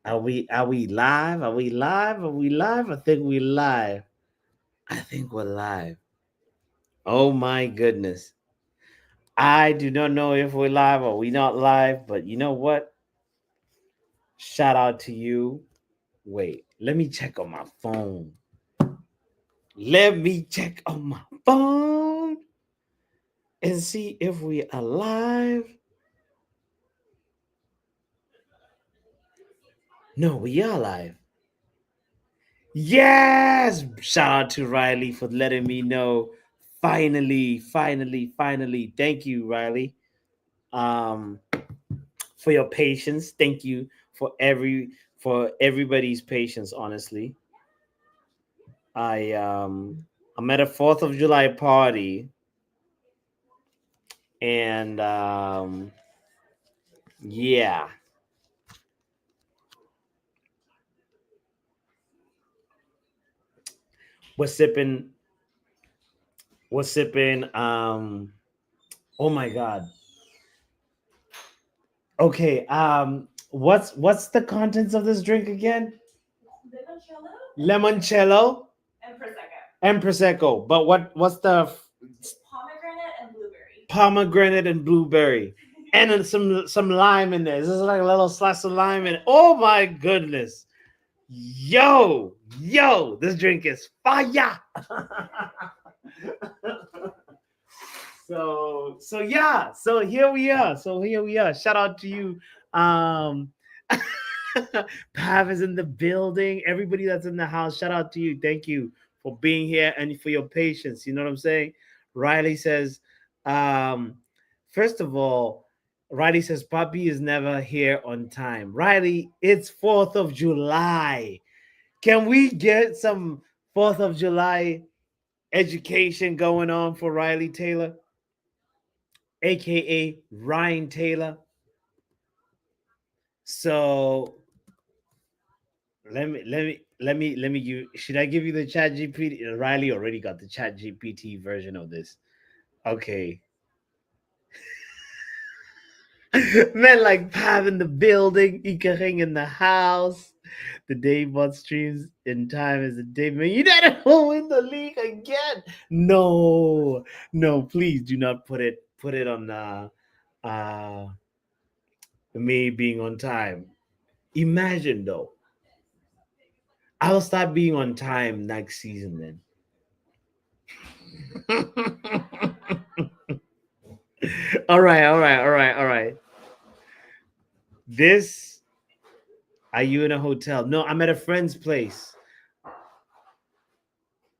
Are we live? Are we live? Are we live? I think we live. I think we're live. Oh my goodness. I do not know if we're live or we not live, but you know what? Shout out to you. Wait, let me check on my phone. Let me check on my phone and see if we are live. No, we are live. Yes! Shout out to Riley for letting me know. Finally. Thank you, Riley. Um, for your patience. Thank you for everybody's patience, honestly. I'm at a 4th of July party and yeah, we're sipping we're sipping oh my god. Okay, what's the contents of this drink again? Limoncello and prosecco. But what's the pomegranate and blueberry, and then some lime in there. This is like a little slice of lime in it. Oh my goodness, yo, this drink is fire. So here we are. Shout out to you. Um, Pav is in the building. Everybody that's in the house, shout out to you. Thank you for being here and for your patience. You know what I'm saying? Riley says, um, first of all, Riley says, Papi is never here on time. Riley, it's 4th of July. Can we get some 4th of July education going on for Riley Taylor, aka Ryan Taylor? So let me you should I give you the chat GPT? Riley already got the chat GPT version of this. Okay. Man, like Pav in the building, Ikahing in the house. The Daybot streams in time is a day. Man, you didn't win the league again. No, please do not put it on uh me being on time. Imagine though. I'll start being on time next season then. All right. This, are you in a hotel? No, I'm at a friend's place.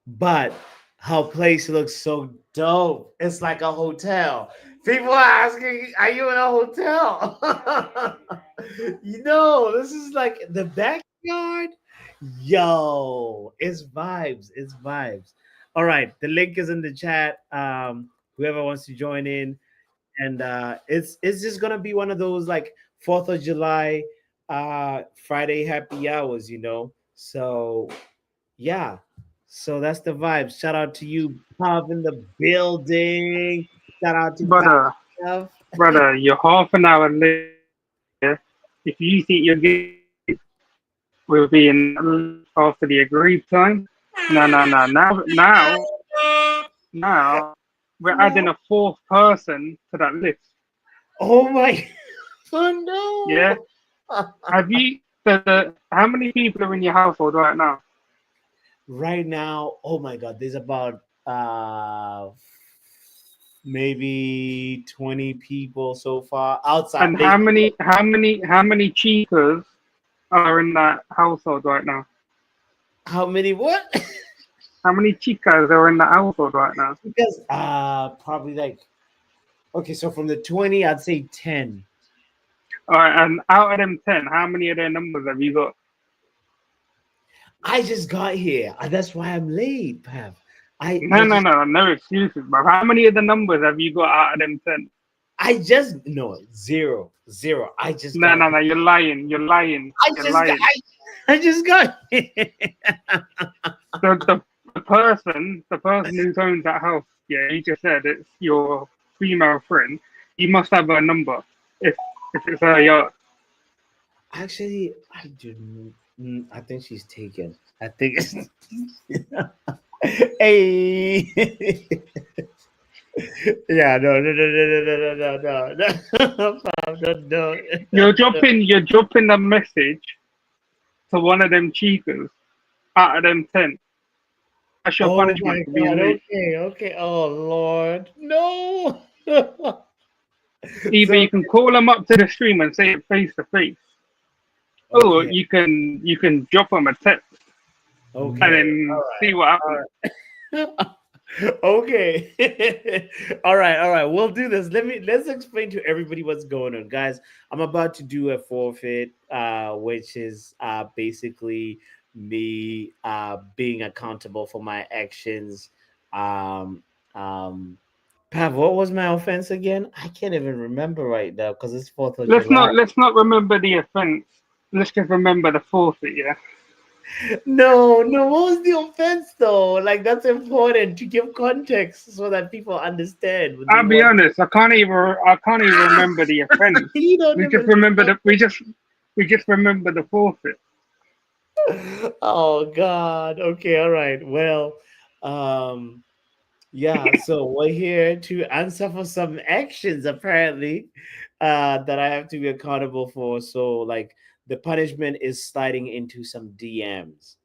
But her place looks so dope. It's like a hotel. People are asking, are you in a hotel? This is like the backyard. Yo, it's vibes. It's vibes. All right. The link is in the chat. Whoever wants to join in. And it's just gonna be one of those like 4th of July Friday happy hours. So yeah, so that's the vibe. Shout out to you, Pop in the building. Shout out to Brother, Pav. brother, you're half an hour late. Yeah? If you think you're good, we'll be in after the agreed time. No, no, no. Now, we're adding No. a fourth person to that list. Oh my oh Yeah. no. Have you? How many people are in your household right now? Right now, oh my god, there's about maybe 20 people so far outside. And how many cheapers are in that household right now? How many what? How many chicas are in the household right now? Because probably like, okay, so from the 20, I'd say 10. All right, and out of them 10, how many of their numbers have you got? I just got here. That's why I'm late, Pav. I No, I no, just no, no excuses, bro. How many of the numbers have you got out of them 10? I just no zero zero. I just No, got no, no, you're lying. You're lying. I You're just got lying. I just got The person who owns that house, yeah, you just said it's your female friend. You must have her number if it's her yacht. Actually, I do. I think she's taken. I think it's. Hey. Yeah, no, no, no, no, no, no, no, no, no, no, no, no. You're dropping a message to one of them cheaters out of them 10. That's your Oh my punishment for being God. late. Okay, okay. Oh Lord, no. Either So you can call them up to the stream and say it face to face, or okay, you can drop them a text and okay, then all see what happens. right, all right. Okay. All right. We'll do this. Let's explain to everybody what's going on. Guys, I'm about to do a forfeit, which is basically me being accountable for my actions. Um um Pav, what was my offense again? I can't even remember right now because it's 4th of July. Let's not remember the offense. Let's just remember the forfeit. Yeah. No, no, what was the offense though? Like that's important to give context so that people understand when they I'll be want. honest. I can't even remember the offense. You don't We just even remember remember. the we just remember the forfeit. Oh God. Okay, all right. Well, um, yeah, so we're here to answer for some actions apparently that I have to be accountable for. So like the punishment is sliding into some DMs.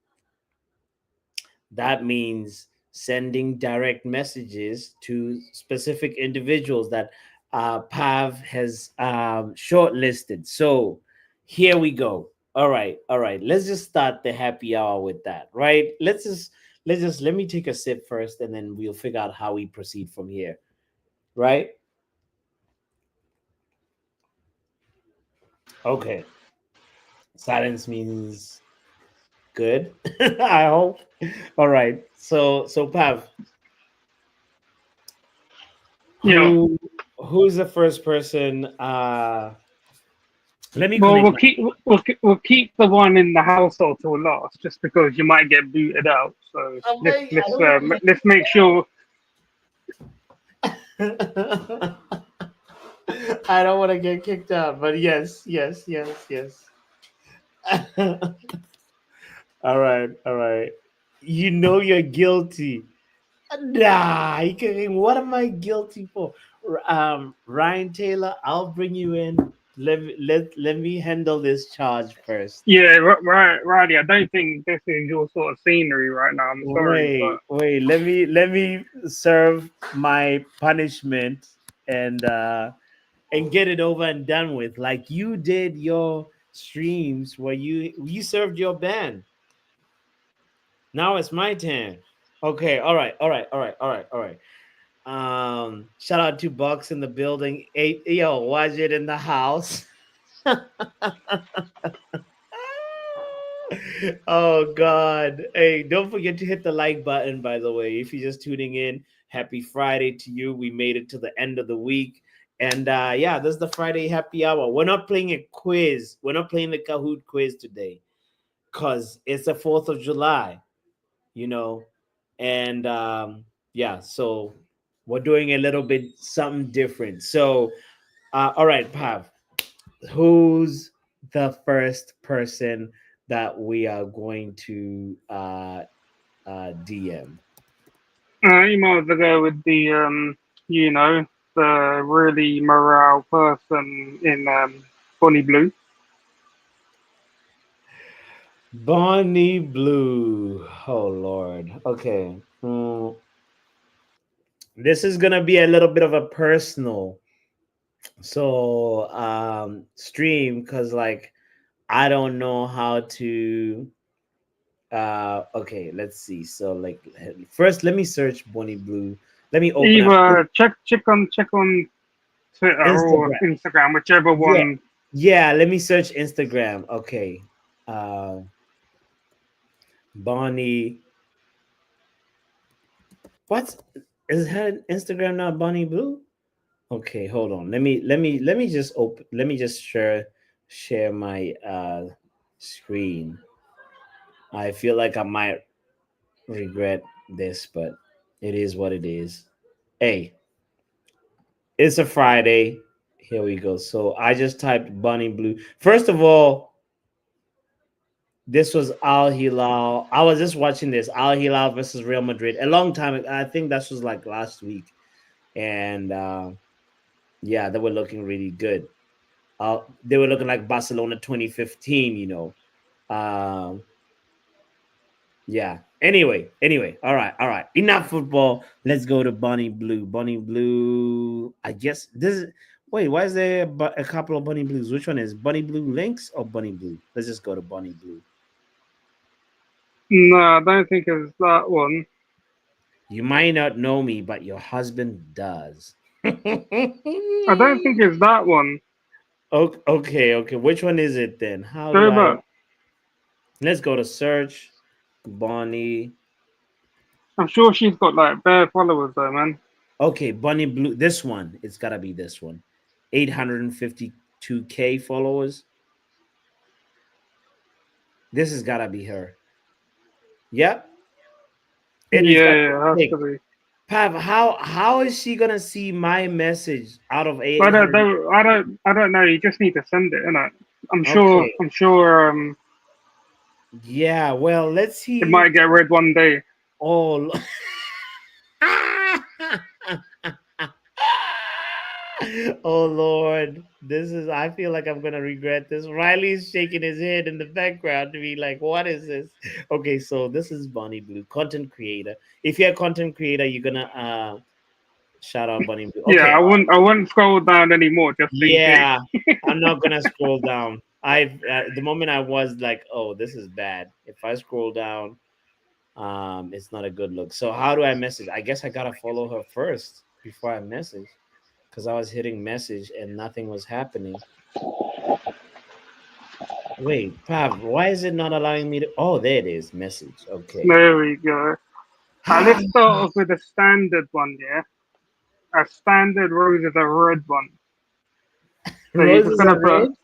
That means sending direct messages to specific individuals that Pav has shortlisted. So here we go. All right. Let's just start the happy hour with that, right? Let me take a sip first, and then we'll figure out how we proceed from here, right? Okay. Silence means good. I hope. All right. So Pav, Yeah. who who's the first person let me Well, connect we'll my keep we'll keep the one in the household till last, just because you might get booted out. So oh let's my, I let's don't want um, let's make sure. to I don't want to get kicked out, but yes, yes, yes, yes. All right, all right. You know you're guilty. Nah, you can, what am I guilty for? Ryan Taylor, I'll bring you in. Let me handle this charge first. Yeah, right, Riley. I don't think this is your sort of scenery right now. I'm sorry, but Wait. Let me serve my punishment and get it over and done with. Like you did your streams where you served your band. Now it's my turn. Okay. All right. Shout out to Bucks in the building. Eight, yo, watch it in the house. Oh God. Hey, don't forget to hit the like button, by the way. If you're just tuning in, happy Friday to you. We made it to the end of the week. And yeah, this is the Friday happy hour. We're not playing a quiz. We're not playing the Kahoot quiz today because it's the 4th of July, you know. And yeah, so we're doing a little bit something different. So all right, Pav, who's the first person that we are going to DM? you might as well go with you know, the really morale person in Bonnie Blue. Bonnie Blue. Oh Lord. Okay. This is gonna be a little bit of a personal stream because like I don't know how to okay, let's see. So like first let me search Bonnie Blue. Let me open up Either check on Twitter or Instagram. Instagram, whichever Yeah. one. Yeah, let me search Instagram. Okay. Uh Bonnie. What is her Instagram not Bonnie Blue? Okay, hold on. Let me just open let me just share my screen. I feel like I might regret this, but it is what it is. Hey, it's a Friday. Here we go. So I just typed Bonnie Blue. First of all, This was Al Hilal. I was just watching this Al Hilal versus Real Madrid a long time ago. I think that was like last week, and yeah, they were looking really good. They were looking like Barcelona 2015. Um, yeah. Anyway. All right. Enough football. Let's go to Bunny Blue. Bunny Blue. I guess this is. Wait, why is there a couple of Bunny Blues? Which one is Bunny Blue Links or Bunny Blue? Let's just go to Bunny Blue. No, I don't think it's that one. You might not know me, but your husband does. I don't think it's that one. Okay. Which one is it then? How do Go I? back. Let's go to search. Bonnie. I'm sure she's got like bare followers though, man. Okay, Bunny Blue. This one. It's gotta be this one. 852K followers. This has gotta be her. Yep. It is. Yeah, it has to be. Pav, how is she gonna see my message out of But 800? I don't know. You just need to send it, innit? I'm sure. Okay. I'm sure. Yeah. Well, let's see. It might get read one day. Oh. Oh Lord, this is. I feel like I'm gonna regret this. Riley's shaking his head in the background to be like, "What is this?" Okay, so this is Bunny Blue, content creator. If you're a content creator, you're gonna shout out Bunny Blue. Yeah, Okay, I wouldn't scroll down anymore just in case. yeah, I'm not gonna scroll down. The moment I was like, "Oh, this is bad." If I scroll down, it's not a good look. So how do I message? I guess I gotta follow her first before I message, because I was hitting message and nothing was happening. Wait, Pav, why is it not allowing me to? Oh, there it is. Message. Okay. There we go. Let's start off with a standard one, yeah. A standard rose is a red one. So you're just Roses gonna are put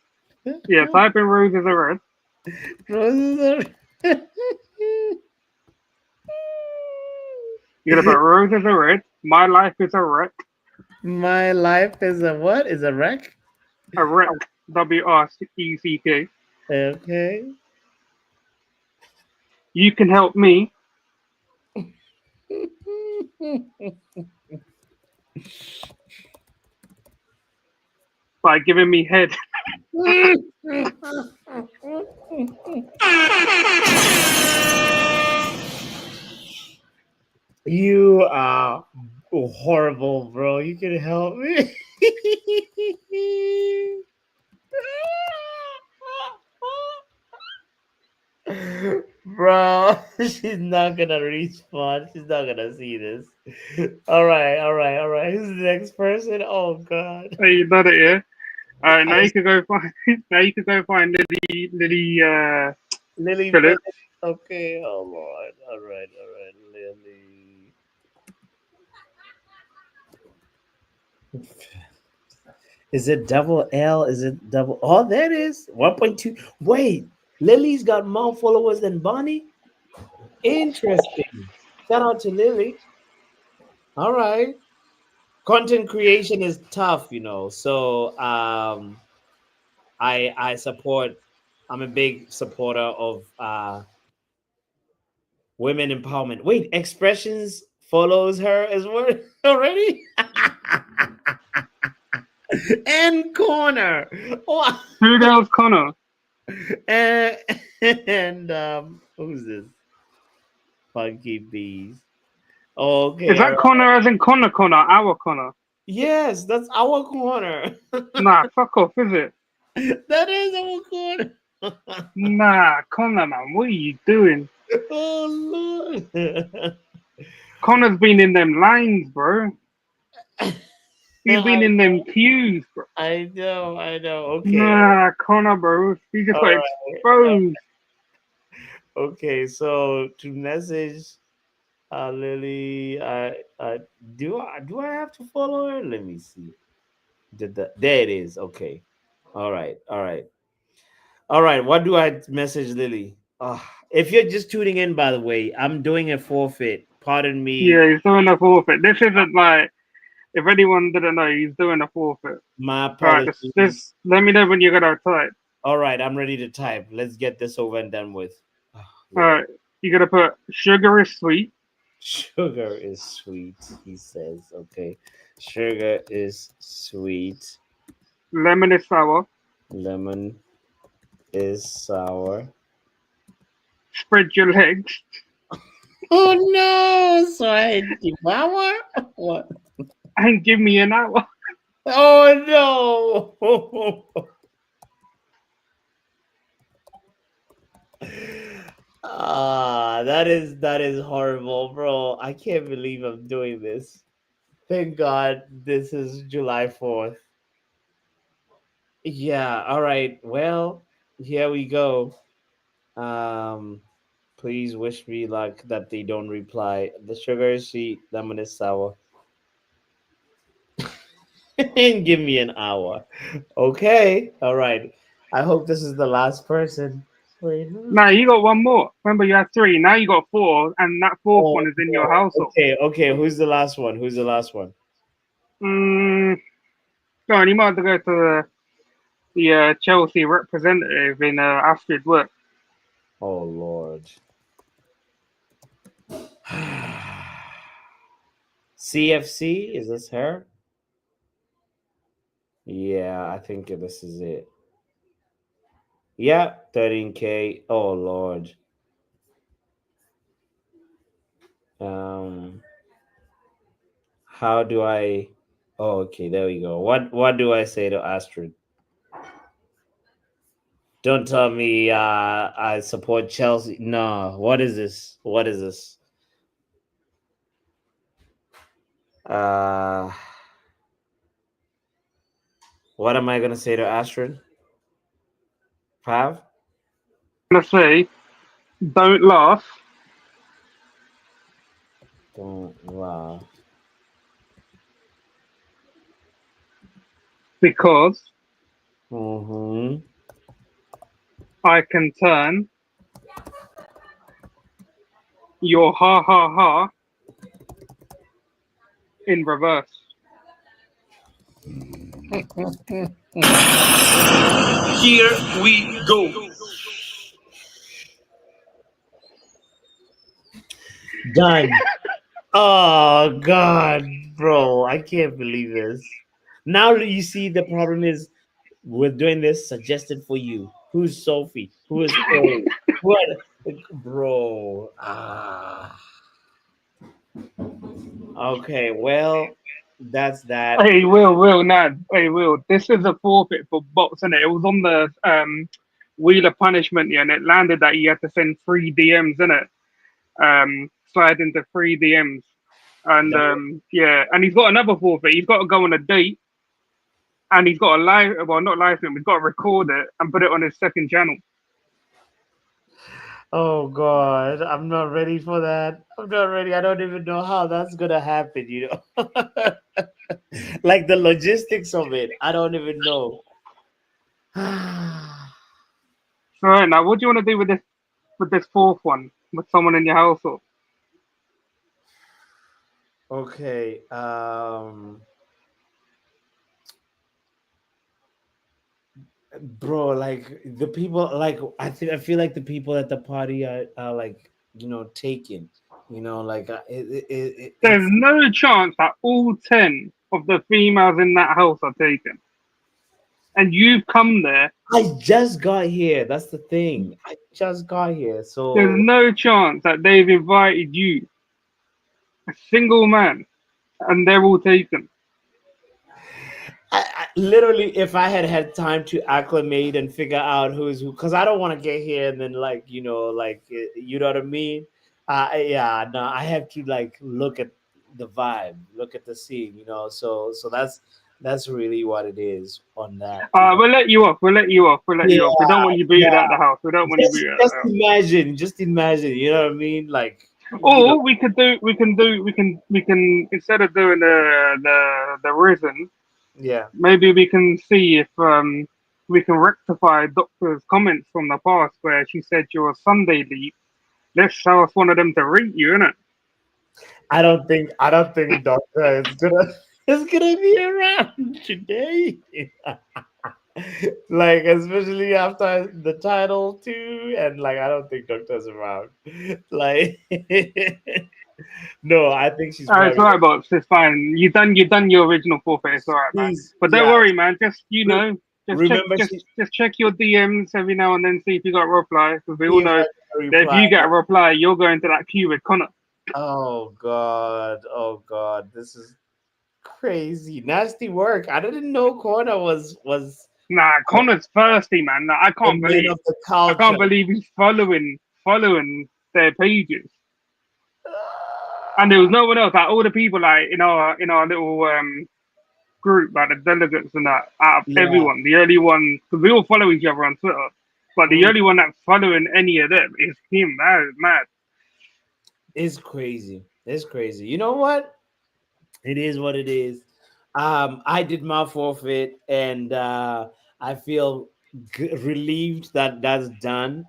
red. type in rose is a red. Roses are red. You're gonna put rose is a red. My life is a wreck. My life is a what? Is a wreck? A wreck. WRECK. Okay. You can help me by giving me head. You are horrible, bro. You can help me. Bro, she's not gonna respond. She's not gonna see this. All right. Who's the next person? Oh God. So you done it, yeah. All right, now you can go find. Now you can go find Lily. Lily Phillips. Bennett. Okay. Oh Lord. All right. Lily. Is it double L? Is it double? Oh, there it is. 1.2. Wait, Lily's got more followers than Bonnie. Interesting. Shout out to Lily. All right. Content creation is tough, So I support. I'm a big supporter of women empowerment. Wait, Expressions follows her as well already. And Corner. Oh, Who the hell's Connor? and who's this? Funky Bees. Okay. Is that Connor as in Connor? Our Connor? Yes, that's our corner. Nah, fuck off, is it? That is our corner. Nah, Connor, man, what are you doing? Oh Lord. Connor's been in them lines, bro. He's been in them queues, bro. I know. Okay. Nah, Connor, bro. He just got exposed. Okay, so to message Lily, do I have to follow her? Let me see. There it is. Okay. All right. What do I message Lily? If you're just tuning in, by the way, I'm doing a forfeit. Pardon me. Yeah, he's doing a forfeit. This isn't like, if anyone didn't know, he's doing a forfeit. My Right, apologies. just let me know when you're gonna type. All right, I'm ready to type. Let's get this over and done with. Oh, All Lord. right, you're gonna put sugar is sweet, Sugar is sweet, he says. Okay. Sugar is sweet. lemon is sour, Lemon is sour. spread your legs, Oh no! So I devour? What? and give me an hour. Oh no! That is horrible, bro. I can't believe I'm doing this. Thank God this is July 4th. Yeah, all right. Well, here we go. Um Please wish me luck that they don't reply. The sugar is sweet, lemon is sour. And give me an hour. Okay. All right. I hope this is the last person. Wait. Now you got one more. Remember, you had three. Now you got four, and that fourth Oh one is in your no. household. Okay, okay. Who's the last one? Who's the last one? Mm, go on, you might have to go to the Chelsea representative in Astrid work. Oh Lord. CFC, is this her? Yeah, I think this is it. Yeah, 13K. Oh Lord. Um, how do I? Oh, okay, there we go. What do I say to Astrid? Don't tell me I support Chelsea. No, what is this? What is this? Uh, what am I gonna say to Astrid? Pav? I'm gonna say, don't laugh Don't laugh. because Mm-hmm. I can turn your ha ha ha in reverse. Here we go. Done. Oh God, bro, I can't believe this. Now you see the problem is we're doing this suggested for you. Who's Sophie? Who is Cole? What, bro? Okay, well, that's that. Hey, Will, Nad. Hey, Will. This is a forfeit for bots, and it was on the Wheel of Punishment, yeah, and it landed that you had to send three DMs, in it. Slide into three DMs, and That- yeah, and he's got another forfeit. He's got to go on a date, and he's got a live, well, not live film. He's got to record it and put it on his second channel. Oh God, I'm not ready for that. I'm not ready. I don't even know how that's gonna happen. Like the logistics of it. I don't even know. So right, now, what do you want to do with this fourth one with someone in your household? Okay. Bro, like the people, like I feel like the people at the party are like taken. Like There's it's. no chance that all 10 of the females in that house are taken. And you've come there. I just got here. That's the thing. I just got here, There's so no chance that they've invited you, a single man, and they're all taken. I literally, if I had time to acclimate and figure out who's who, because I don't want to get here and then you know what I mean. Yeah, no, I have to like look at the vibe, look at the scene, So that's really what it is on that. We'll let you off. We'll let you off. We'll let Yeah, you off. We don't want you booted yeah. out the house. We don't want you Just booted out just the house. imagine, you know what I mean? Like, Or we can instead of doing the risen, yeah. maybe we can see if we can rectify Doctor's comments from the past where she said you're a Sunday leap. Let's ask one of them to rate you, innit? I don't think Doctor is gonna is gonna be around today. Like especially after the title too, and like I don't think Doctor's around. Like, no, I think she's It's probably alright, boss. It's fine. You done your original forfeit. It's alright, man. she's But don't yeah. worry, man. Just Re- just check remember she just check your DMs every now and then. See if you got a reply. Because we see all if know I can that if reply. you get a reply, you're going to that queue with Connor. Oh God, this is crazy, nasty work. I didn't know Corner was Nah, Connor's thirsty, man. Nah, the man of the I culture. can't believe he's following their pages. And there was no one else. Like all the people, like in our little group, like the delegates and that, out of Yeah. everyone, the only one, because we all follow each other on Twitter, but the Mm. only one that's following any of them is him. That is mad. It's crazy. It's crazy. You know what? It is what it is. I did my forfeit, and I feel relieved that that's done.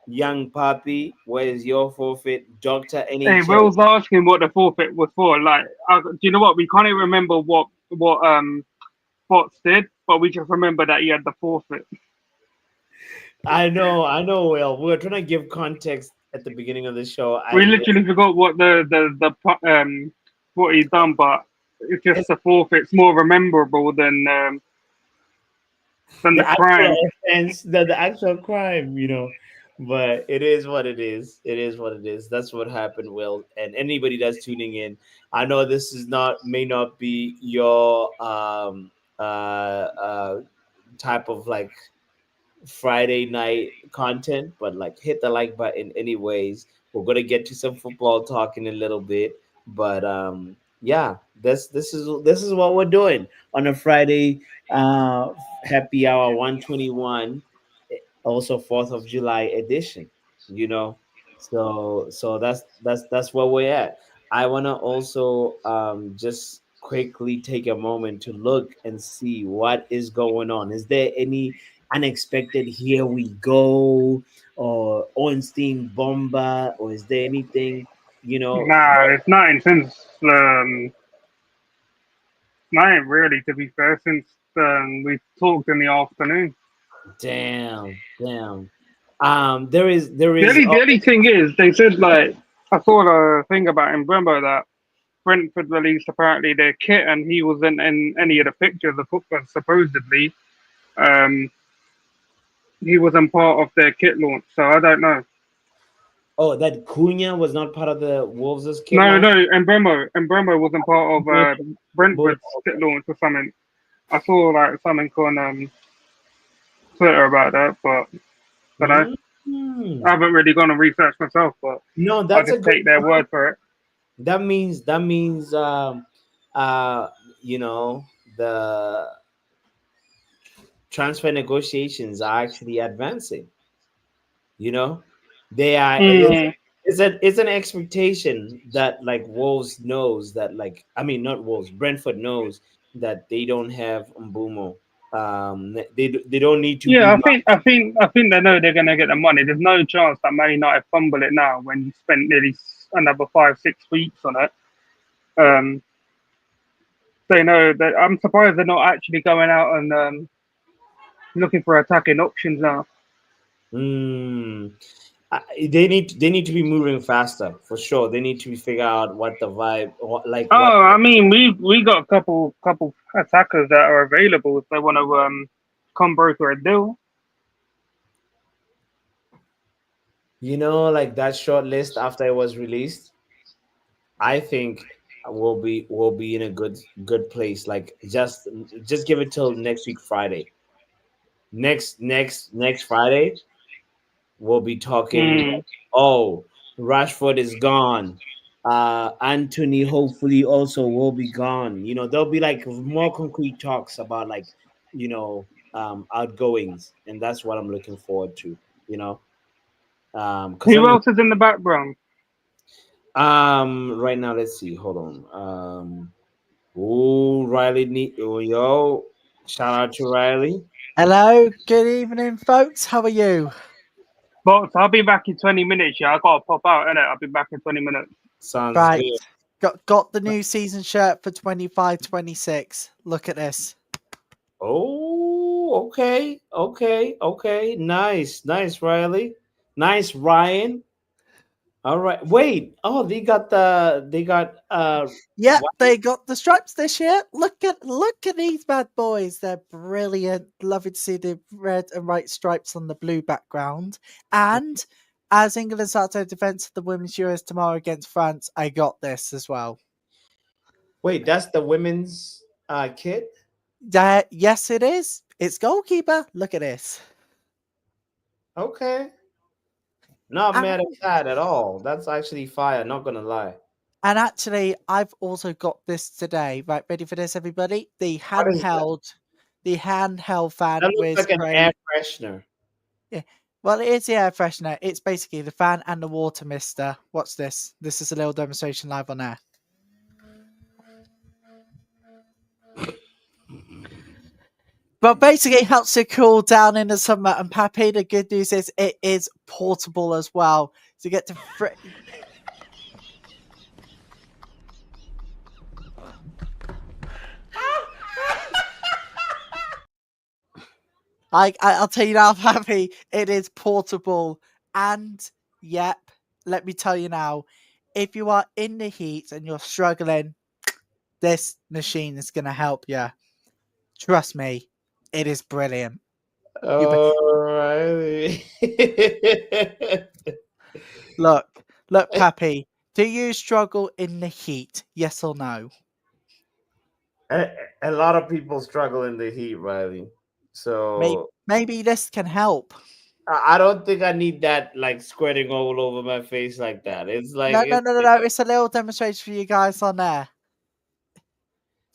Young Poppy, where's your forfeit? Doctor Hey, NHS. Will's asking what the forfeit was for. Like, do you know what? We can't even remember what Bots did, but we just remember that he had the forfeit. I know. Well, we're trying to give context at the beginning of the show. We I literally forgot what what he's done, but it's just it's the forfeit's more memorable than the the actual crime. offense, the actual crime, But it is what it is. It is what it is. That's what happened, Will. And anybody that's tuning in, I know this is not may not be your type of like Friday night content, but like hit the like button anyways. We're gonna get to some football talk in a little bit, but yeah, this is what we're doing on a Friday happy hour 121, also 4th of July edition. You know, so that's where we're at. I wanna also just quickly take a moment to look and see what is going on. Is there any unexpected here we go or Ornstein Bomba, or is there anything Nah, it's nothing since nothing really. To be fair, since we talked in the afternoon. damn. There The is only the only thing is, they said like I saw a thing about in Brembo that Brentford released apparently their kit, and he wasn't in any of the pictures. Supposedly, um, he wasn't part of their kit launch. So I don't know. that Cunha was not part of the Wolves' kit No, launch. no, Mbemo wasn't part of Brentford's kit launch or something. I saw like something on Twitter about that, but I don't know. I Mm. haven't really gone and researched myself, but No, I'll that's a just good take their point. word for it. That means uh you know the transfer negotiations are actually advancing. You know, they are. Mm. It's an expectation that like Wolves knows that like I mean not Wolves, Brentford knows that they don't have Mbumo. They don't need to Yeah, be. I think they know they're gonna get the money. There's no chance that Man United fumble it now when you spent nearly another 5 6 weeks on it. Um, they know that. I'm surprised they're not actually going out and looking for attacking options now. Mm, they need to be moving faster for sure. They need to figure out what the vibe, what. Oh, I mean, we got a couple attackers that are available if they want to come broker a deal. Like that short list after it was released. I think we'll be in a good place. Like just give it till next week Friday. Next Friday, we'll be talking. Mm. Oh, Rashford is gone. Anthony hopefully also will be gone. There'll be like more concrete talks about like outgoings, and that's what I'm looking forward to. You know, because Who else is in the background? right now, let's see. Hold on. Riley yo, shout out to Riley. Hello, good evening, folks. How are you? But I'll be back in 20 minutes. Yeah, I gotta pop out, innit? I'll be back in 20 minutes. Sounds Right, good. got the new season shirt for 25-26. Look at this. Oh, Oh, okay, okay. Nice, Riley. Nice, Ryan. All right. Wait. Oh, they got Yep, what? they got the stripes this year. Look at these bad boys. They're brilliant. Lovely to see the red and white stripes on the blue background. And as England starts their defence of the Women's Euros tomorrow against France, I got this as well. Wait, that's the women's kit? Yes, it is. It's goalkeeper. Look at this. Okay. Not mad at And, that at all. That's actually fire, not gonna lie. and actually, I've also got this today. Right, ready for this, everybody? The What is that? handheld fan That looks with like an spray. air freshener. Yeah. Well, it is the air freshener. It's basically the fan and the water mister. Watch this. This is a little demonstration live on air. But basically, it helps you cool down in the summer. And Pappy, the good news is it is portable as well. So you get to I'll tell you now, Pappy, it is portable. And yep, let me tell you now, if you are in the heat and you're struggling, this machine is going to help you. Trust me, it is brilliant. Alrighty. Look, Pappy, do you struggle in the heat? Yes or no? A lot of people struggle in the heat, Riley. So Maybe this can help. I don't think I need that like squirting all over my face like that. It's like No. It's a little demonstration for you guys on there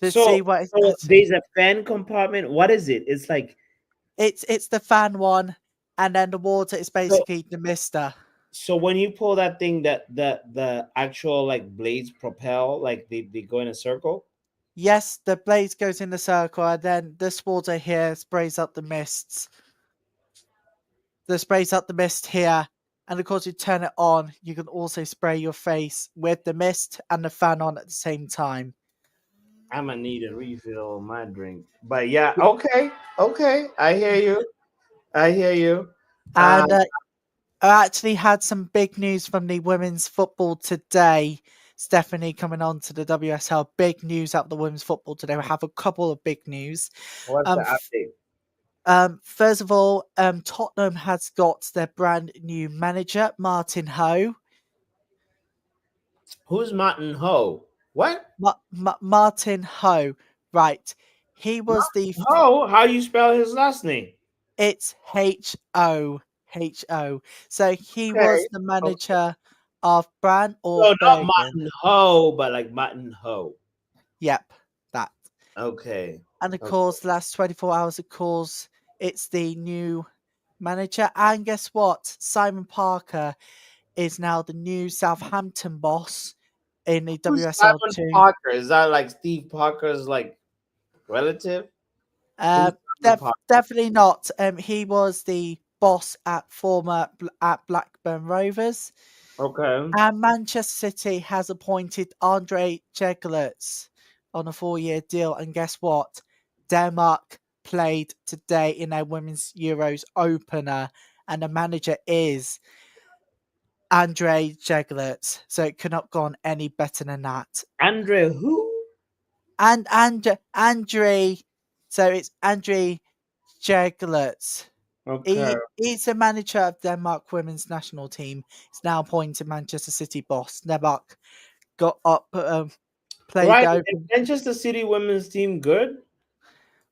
to so, see what so there's a fan compartment. What is it? It's like it's the fan one, and then the water is basically the mister. so when you pull that thing that the actual like blades propel, like they go in a circle. Yes, the blade goes in the circle, and then this water here sprays up the mists. The sprays up the mist here, and of course you turn it on. You can also spray your face with the mist and the fan on at the same time. I'm gonna need a refill on my drink. But yeah, okay. I hear you. And I actually had some big news from the women's football today. Stephanie coming on to the WSL. Big news out of the women's football today. We have a couple of big news. What's the update? First of all, Tottenham has got their brand new manager, Martin Ho. Who's Martin Ho? What? Martin Ho. Right. He was Ho? How do you spell his last name? It's Ho. So he was the manager of Brann or No, not Bergen. Martin Ho, but like Martin Ho. Yep, that. Okay. And of course, the last 24 hours, of course, it's the new manager. And guess what? Simon Parker is now the new Southampton boss in the Who's WSL Simon team. Parker? Is that like Steve Parker's like relative? Definitely not. He was the boss at Blackburn Rovers. Okay. And Manchester City has appointed Andre Jeglerts on a 4-year deal. And guess what? Denmark played today in their Women's Euros opener, and the manager is Andre Jeglerts. So it could not go on any better than that. Andre who? And Andre. So it's Andre Jeglerts. Okay. He's the manager of Denmark women's national team. He's now appointed Manchester City boss. Denmark got up, played Right. open. Manchester City women's team good?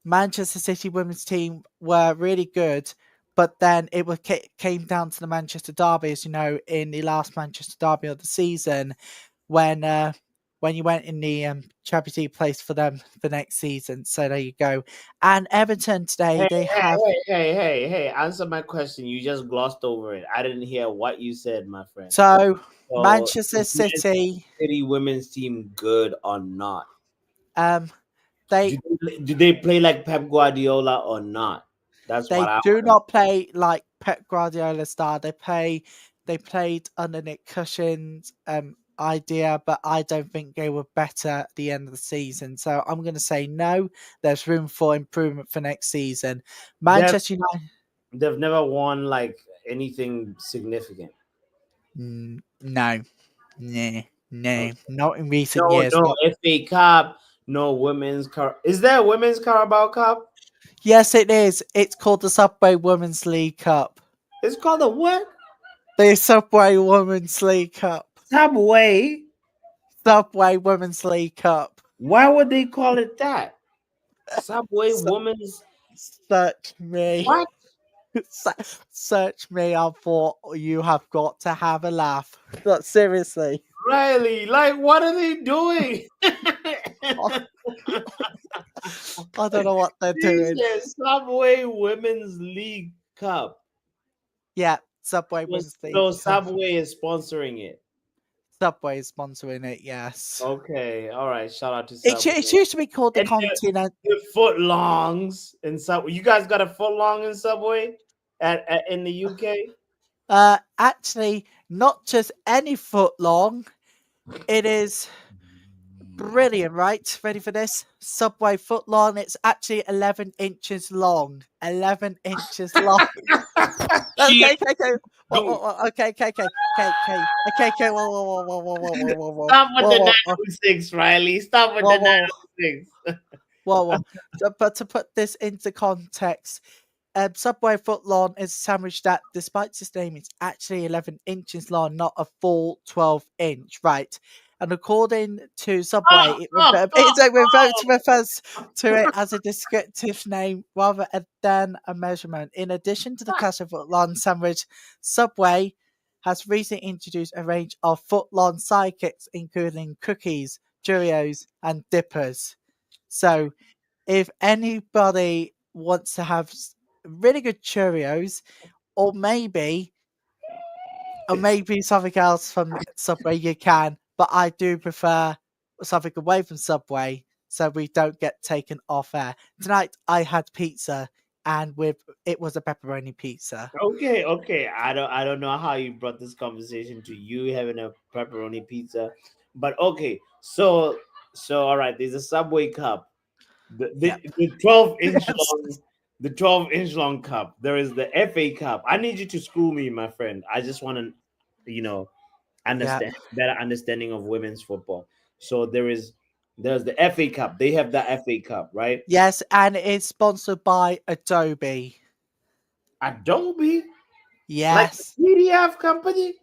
Manchester City women's team were really good, but then it came down to the Manchester derby, as you know, in the last Manchester derby of the season, when you went in the Champions League place for them for next season. So there you go. And Everton today, Hey, answer my question. You just glossed over it. I didn't hear what you said, my friend. So Manchester City women's team good or not? They do they play like Pep Guardiola or not? That's they what I do not play like Pep Guardiola style. They played under Nick Cushion's idea, but I don't think they were better at the end of the season. So I'm going to say no. There's room for improvement for next season. Manchester United. They've never won like anything significant. No, no, Okay. not in recent No, years. no Not. FA Cup, no women's Is there a women's Carabao Cup? Yes, it is. It's called the Subway Women's League Cup. It's called the what? The Subway Women's League Cup. Subway. Subway Women's League Cup. Why would they call it that? Subway Su- Women's. Search me. What? Search me. I thought you have got to have a laugh. But seriously. Riley, like, what are they doing? I don't know what they're doing. Subway Women's League Cup. Yeah, Subway Women's League. So Subway is sponsoring it. Subway is sponsoring it, yes. Okay, all right. Shout out to Subway. It used to be called the And Continent. The foot longs in Subway. You guys got a foot long in Subway in the UK? Actually, not just any foot long. It is brilliant, right? Ready for this? Subway foot long. It's actually 11 inches long. 11 inches long. Okay. Okay. Whoa. Stop with the 906, Riley. Stop with the 906. Whoa. But to put this into context, Subway foot long is a sandwich that, despite its name, it's actually 11 inches long, not a full 12-inch, right? And according to Subway, it refers to it as a descriptive name rather than a measurement. In addition to the classic foot-long sandwich, Subway has recently introduced a range of foot-long sidekicks, including cookies, Cheerios, and dippers. So, if anybody wants to have really good Cheerios, or maybe something else from Subway, you can. But I do prefer something away from Subway so we don't get taken off air. Tonight I had pizza, and it was a pepperoni pizza. Okay. I don't know how you brought this conversation to you having a pepperoni pizza, but okay. So all right. There's a Subway cup, the 12-inch long. The 12-inch long cup. There is the FA Cup. I need you to school me, my friend. I just want to, understand better understanding of women's football. So there's the FA Cup. They have the FA Cup, right? Yes, and it's sponsored by Adobe. Adobe? Yes. Like PDF company?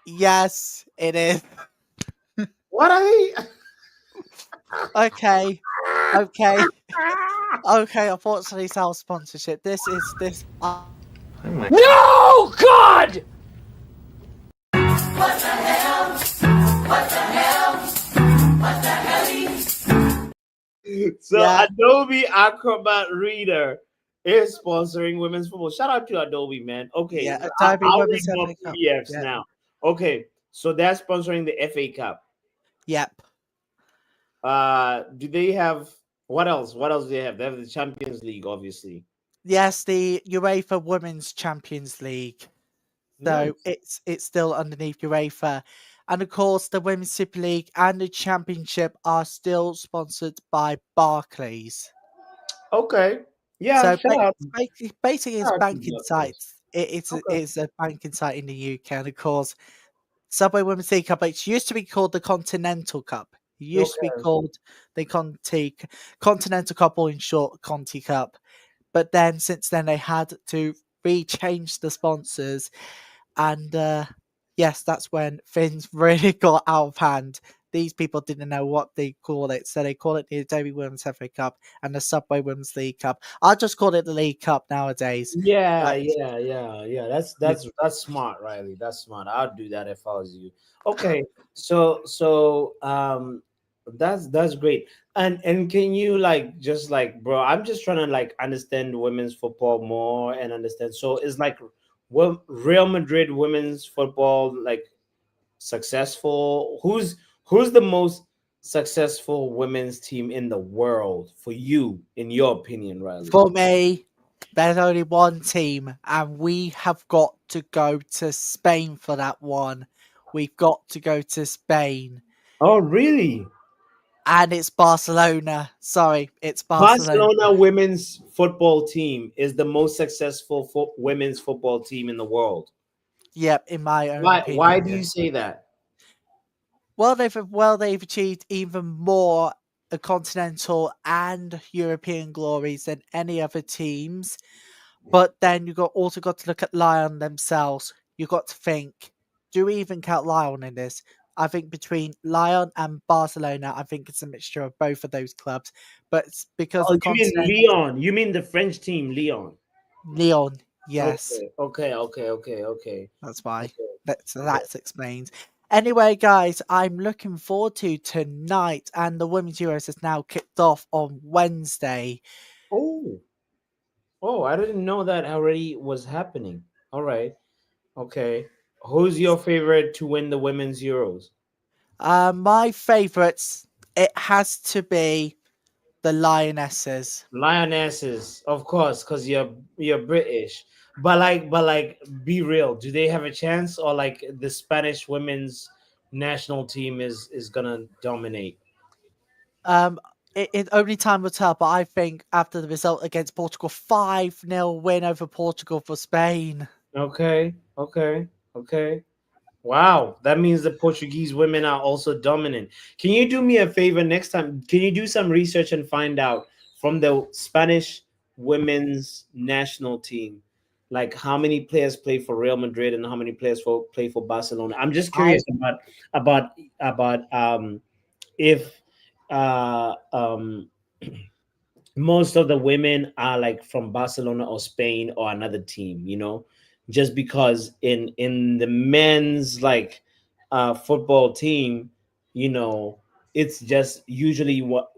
Yes, it is. What are they? Okay. Unfortunately, it's our sponsorship. This. No, God! What the hell? So Adobe Acrobat Reader is sponsoring women's football. Shout out to Adobe, man. Okay, Yeah, so Adobe I'll Women's read more FA Cup. PDFs Yeah. now. Okay, so they're sponsoring the FA Cup. Yep. Do they have what else? What else do they have? They have the Champions League, obviously. Yes, the UEFA Women's Champions League. So Nice. it's still underneath UEFA. And of course, the Women's Super League and the Championship are still sponsored by Barclays. Okay. Yeah. So shout out. basically, it's shout out to banking Barclays. sites. It's Okay. it's a banking site in the UK, and of course, Subway Women's League Cup. It used to be called the Continental Cup. It used to be Okay. called the Continental Cup, or in short, Conti Cup. But then, since then, they had to rechange the sponsors, and yes, that's when things really got out of hand. These people didn't know what they call it, so they call it the Adobe Women's FA Cup and the Subway Women's League Cup. I'll just call it the League Cup nowadays. Yeah. That's smart, Riley. That's smart. I'd do that if I was you. Okay. So that's great. And can you bro, I'm just trying to understand women's football more and understand. So it's like Real Madrid women's football successful. Who's the most successful women's team in the world for you, in your opinion, Riley? For me, there's only one team, and we have got to go to Spain for that one. we've got to go to Spain. Oh, really? And it's Barcelona. Sorry, it's Barcelona. Barcelona women's football team is the most successful women's football team in the world. Yep, in my own Why? opinion. Why do you say that? Well, they've achieved even more continental and European glories than any other teams. But then also got to look at Lyon themselves. You've got to think, do we even count Lyon in this? I think between Lyon and Barcelona, I think it's a mixture of both of those clubs. But it's because Oh, the you mean continent, Lyon? You mean the French team, Lyon? Lyon, yes, Okay. that's why. Okay. That's explained. Anyway, guys, I'm looking forward to tonight, and the Women's Euros has now kicked off on Wednesday. Oh, I didn't know that already was happening. All right. Okay. Who's your favorite to win the Women's Euros? My favourites, it has to be the Lionesses. Lionesses, of course, because you're British. But be real. Do they have a chance, or like the Spanish women's national team is gonna dominate? It only time will tell, but I think after the result against Portugal, 5-0 win over Portugal for Spain. Okay. Wow, that means the Portuguese women are also dominant. Can you do me a favor next time? Can you do some research and find out from the Spanish women's national team, like how many players play for Real Madrid and how many players play for Barcelona? I'm just curious about if uh um most of the women are like from Barcelona or Spain or another team, just because in the men's like football team, it's just usually what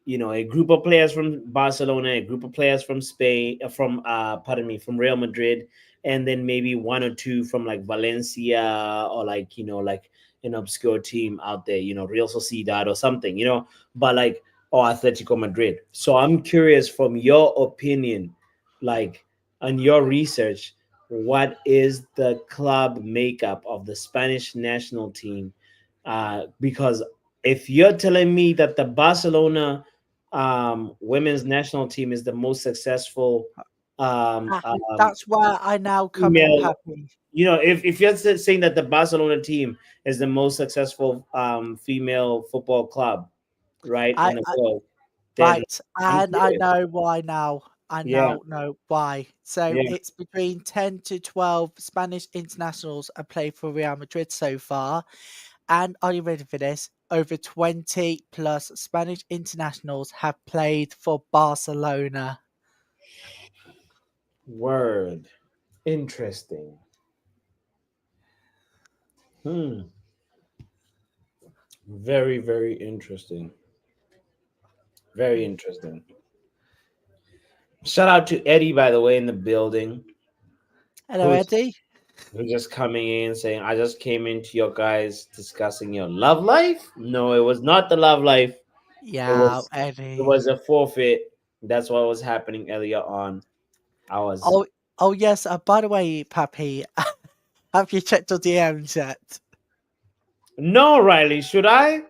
a group of players from Barcelona, a group of players from Spain, from pardon me, from Real Madrid, and then maybe one or two from like Valencia or like an obscure team out there, Real Sociedad or something, but like or Atletico Madrid. So I'm curious from your opinion, like on your research, what is the club makeup of the Spanish national team? Because if you're telling me that the Barcelona women's national team is the most successful That's where I now come in, female, Pappy. if you're saying that the Barcelona team is the most successful female football club, right, in the world, then Right, and I know why now. I Yeah. now know why. So Yeah. it's between 10 to 12 Spanish internationals have played for Real Madrid so far. And are you ready for this? Over 20 plus Spanish internationals have played for Barcelona. Word. Interesting. Very, very interesting. Very interesting. Shout out to Eddie, by the way, in the building. Hello, Eddie. Who's just coming in saying, I just came into your guys discussing your love life. No, it was not the love life. Yeah, Eddie. It was a forfeit. That's what was happening earlier on. Oh yes. By the way, Pappy, have you checked your DMs yet? No, Riley. Should I?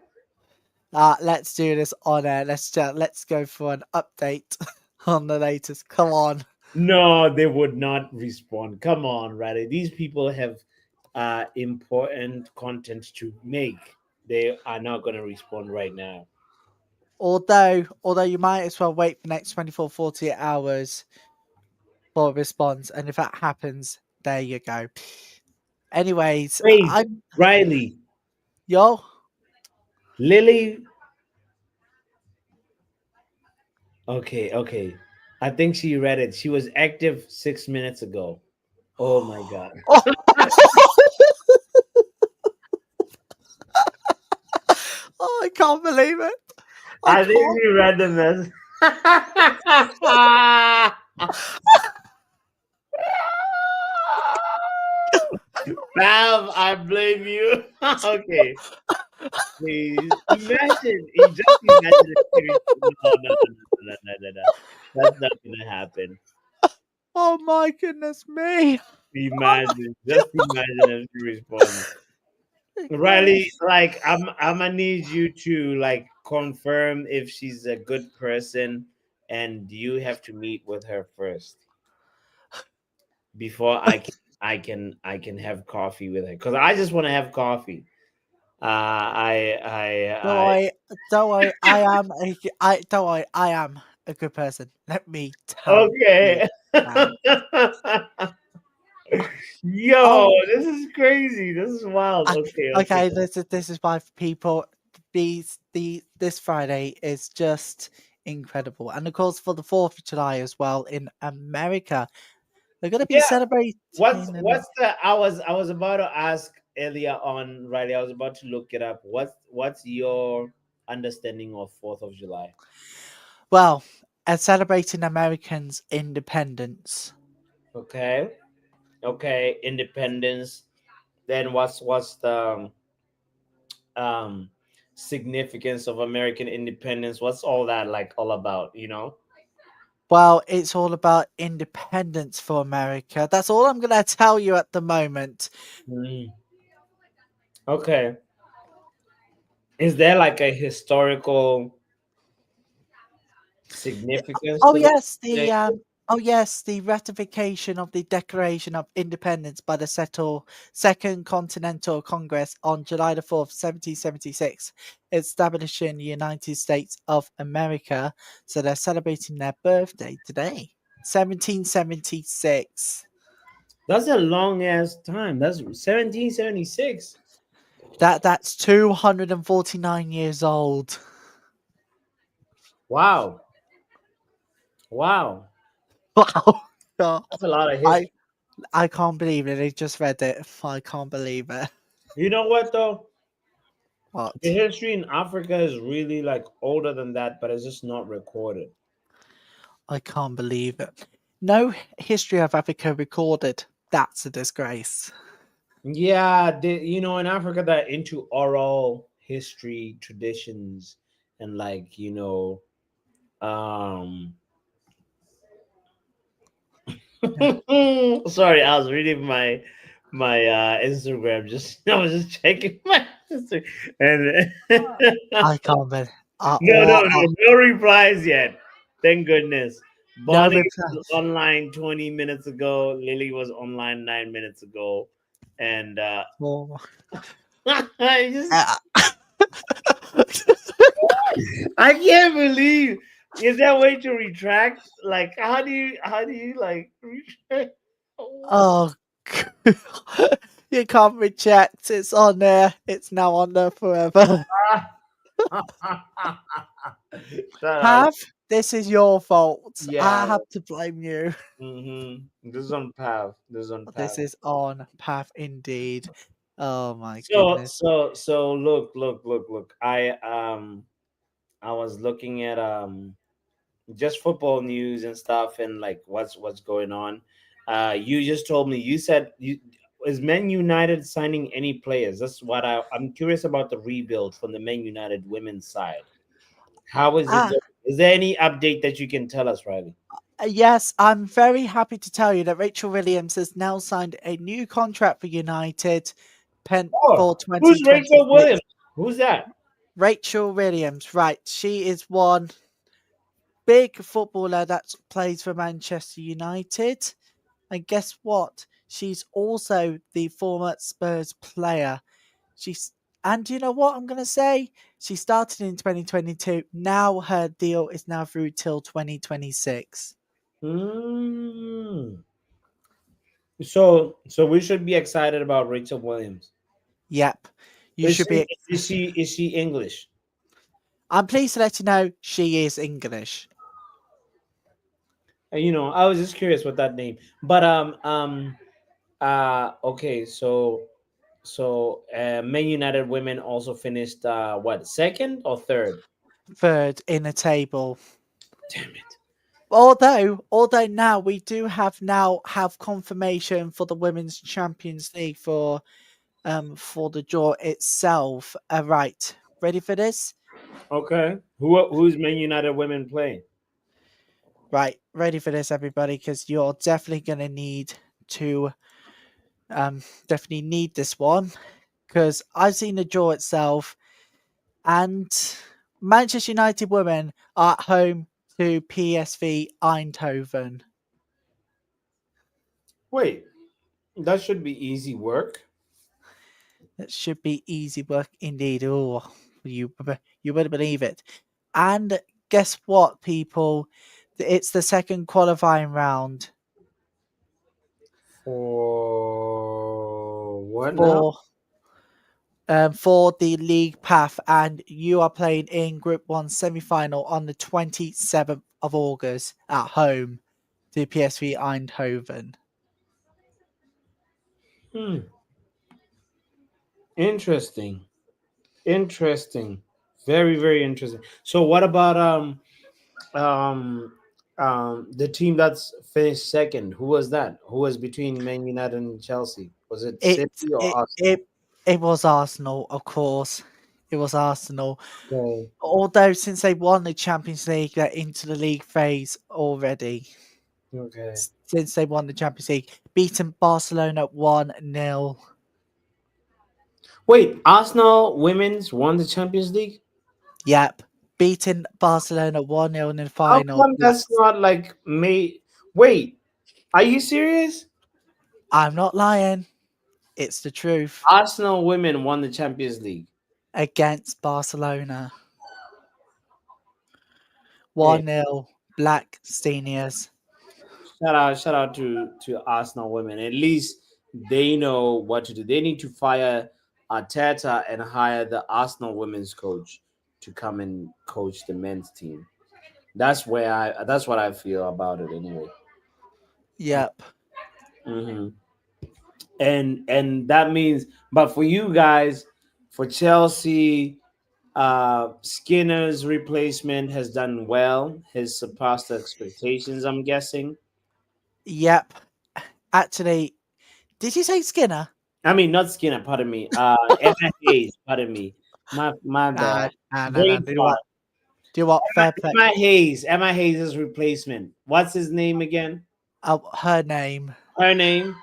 Let's do this on air. Let's go for an update on the latest. Come on. No, they would not respond. Come on, Riley. These people have important content to make. They are not going to respond right now. Although you might as well wait for the next 24, 48 hours for a response. And if that happens, there you go. Anyways, Wait, Riley. Yo. Lily. Okay. I think she read it. She was active 6 minutes ago. Oh my God. Oh, I can't believe it. I think she read the message. Bam, I blame you. Okay. Please imagine. Just imagine. No. That's not gonna happen. Oh my goodness me. Imagine. Just imagine if she responds. Riley, like I'm gonna need you to like confirm if she's a good person, and you have to meet with her first before I can have coffee with her because I just want to have coffee. Don't worry, don't worry. Don't worry. I am a good person. Let me tell you Okay. that. Yo, Oh, this is crazy. This is wild. I- Okay, okay. okay. This is why people. This Friday is just incredible, and of course for the 4th of July as well in America, they're going to be Yeah. celebrating. What's the I was about to ask earlier on, Riley. I was about to look it up. What's your understanding of 4th of July? Well, celebrating Americans' independence. Okay. Okay, independence. Then what's the um significance of American independence? What's all that like all about? Well, it's all about independence for America. That's all I'm going to tell you at the moment. Mm, okay. Is there like a historical significance Oh to that? yes, the ratification of the Declaration of Independence by the Second Continental Congress on July the 4th, 1776, establishing the United States of America. So they're celebrating their birthday today, 1776. That's a long ass time. That's 1776. That's 249 years old. Wow. Wow. Wow. Oh, That's a lot of I history. I can't believe it. I just read it. I can't believe it. You know what though? What? The history in Africa is really like older than that, but it's just not recorded. I can't believe it. No history of Africa recorded. That's a disgrace. Yeah, in Africa they're into oral history traditions and um sorry, I was reading my Instagram. Just I was just checking my Instagram, and I can't believe. no replies yet. Thank goodness. No Bonnie was replies. online 20 minutes ago. Lily was online 9 minutes ago, and Oh. I just Uh, I can't believe. Is there a way to retract? Like, how do you like retract? oh, you can't reject. It's on there. It's now on there forever. Shut up. Pav, this is your fault. Yeah. I have to blame you. This is on Pav. This is on This Pav. is on Pav indeed. Oh my So goodness. so so look. I was looking at just football news and stuff and like what's going on. You just told me you said you is Man United signing any players? That's what I'm curious about the rebuild from the Man United women's side. How is it Ah, going? Is there any update that you can tell us, Riley? yes, I'm very happy to tell you that Rachel Williams has now signed a new contract for United Oh, for who's Rachel 2026. Williams? Who's that? Rachel Williams, right. She is one big footballer that plays for Manchester United. And guess what? She's also the former Spurs player. She's and you know what I'm gonna say? She started in 2022. Now her deal is now through till 2026. Mm. So we should be excited about Rachel Williams. Yep. You Is should she be. is she is she English? I'm pleased to let you know she is English. I was just curious what that name. But okay, so Man United women also finished what, second or third? Third in the table. Damn it. Although now we do have confirmation for the Women's Champions League for the draw itself. Right. Ready for this? Okay. Who's Man United women playing? Right, ready for this, everybody, because you're definitely gonna need to definitely need this one. because I've seen the draw itself, and Manchester United women are at home to PSV Eindhoven. Wait, that should be easy work. That should be easy work indeed. Oh, you better believe it. And guess what, people? It's the second qualifying round For what now? For the league path, and you are playing in Group 1 semi-final on the 27th of August at home to PSV Eindhoven. Interesting. Very, very interesting. So what about the team that's finished second? Who was that? Who was between Man United and Chelsea? Was it It City or it Arsenal? it was Arsenal, of course. It was Arsenal. Okay. Although since they won the Champions League, they're into the league phase already. Okay. Since they won the Champions League, beaten Barcelona 1-0. Wait, Arsenal women's won the Champions League? Yep, beating Barcelona 1-0 in the How final. come that's not like May? Wait, are you serious? I'm not lying. It's the truth. Arsenal women won the Champions League. Against Barcelona. 1-0. Black Seniors. Shout out to Arsenal women. At least they know what to do. They need to fire Arteta and hire the Arsenal women's coach to come and coach the men's team. That's what I feel about it anyway. Yep. hmm And that means, but for you guys, for Chelsea, Skinner's replacement has done well. Has surpassed the expectations, I'm guessing. Yep. Actually, did you say Skinner? I mean, not Skinner. Pardon me. Emma Hayes. Pardon me. My bad. No. Brain fart. Do what? Fair play. Emma Hayes. Emma Hayes' replacement. What's his name again? Her name. Her name.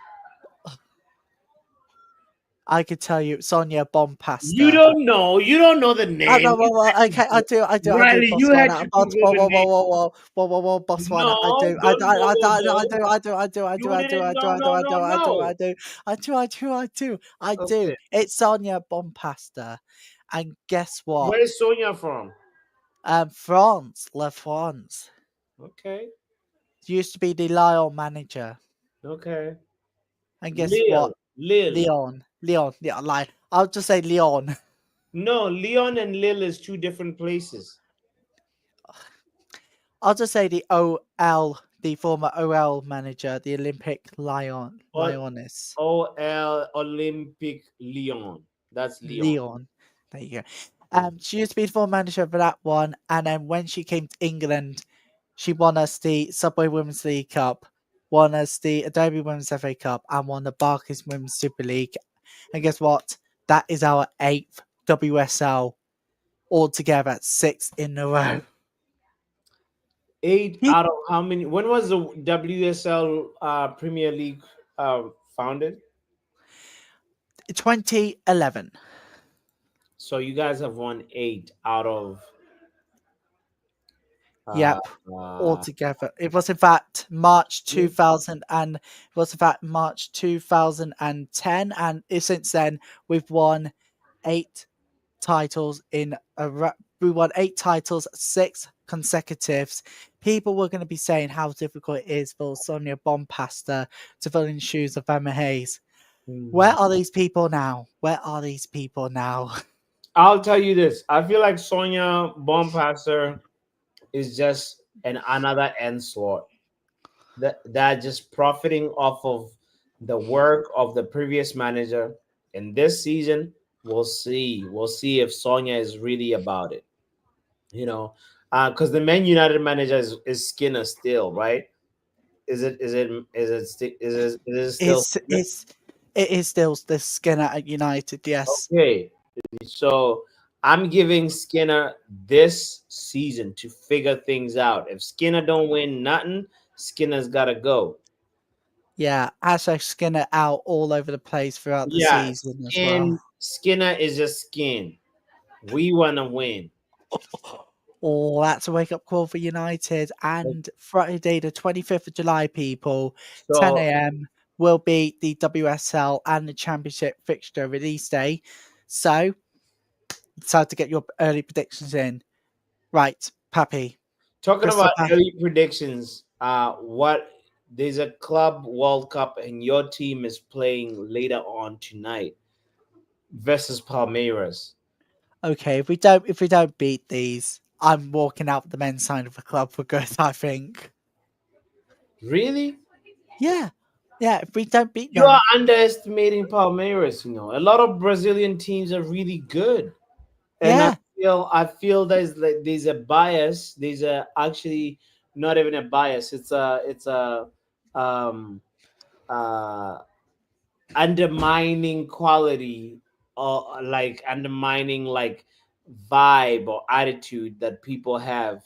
I could tell you, Sonia Bompasta. You don't know. You don't know the name. Okay, I do. Riley, you had to Botswana. Google the name. Whoa, Botswana. No, I do. Okay. It's Sonia Bompasta. And guess what? Where's Sonia from? France, La France. Okay. Used to be the Lyon manager. Okay. And guess Lille. what? Lille. Leon. Yeah, like I'll just say Leon. No, Lyon and Lille is two different places. I'll just say the OL, the former OL manager, the Olympic Lioness. OL Olympic Lyon. That's Lyon. There you go. She used to be the former manager for that one, and then when she came to England, she won us the Subway Women's League Cup, won us the Adobe Women's FA Cup, and won the Barclays Women's Super League. And guess what? That is our 8th WSL altogether, 6 in a row. 8 out of how many? When was the WSL Premier League founded? 2011. So you guys have won 8 out of. Yep, altogether. It was in fact March 2010, and since then we've won 8 titles we won 8 titles, 6 consecutives. People were going to be saying how difficult it is for Sonia Bompasta to fill in the shoes of Emma Hayes. Where are these people now? I'll tell you this. I feel like Sonia Bompasta is just another onslaught. That just profiting off of the work of the previous manager. And this season, we'll see. We'll see if Sonia is really about it. You know, because the Man United manager is Skinner still, right? Is it still? It is still the Skinner at United, yes. Okay. So I'm giving Skinner this season to figure things out. If Skinner don't win nothing, Skinner's got to go. Yeah, hashtag Skinner out all over the place throughout the Yeah, season as well. Skinner is just skin. We want to win. Oh, that's a wake up call for United. And Friday, the 25th of July, people, 10 So a.m. will be the WSL and the Championship fixture release day. So it's time to get your early predictions in. Right, Pappy. talking Crystal about Palace. early predictions, what there's a club World Cup and your team is playing later on tonight versus Palmeiras. Okay, if we don't beat these, I'm walking out the men's side of the club for good, I think. Really? Yeah. Yeah, if we don't beat You are them. underestimating Palmeiras, A lot of Brazilian teams are really good. And Yeah. I feel there's a bias. There's a actually not even a bias. It's a um uh undermining quality, or like undermining like vibe or attitude that people have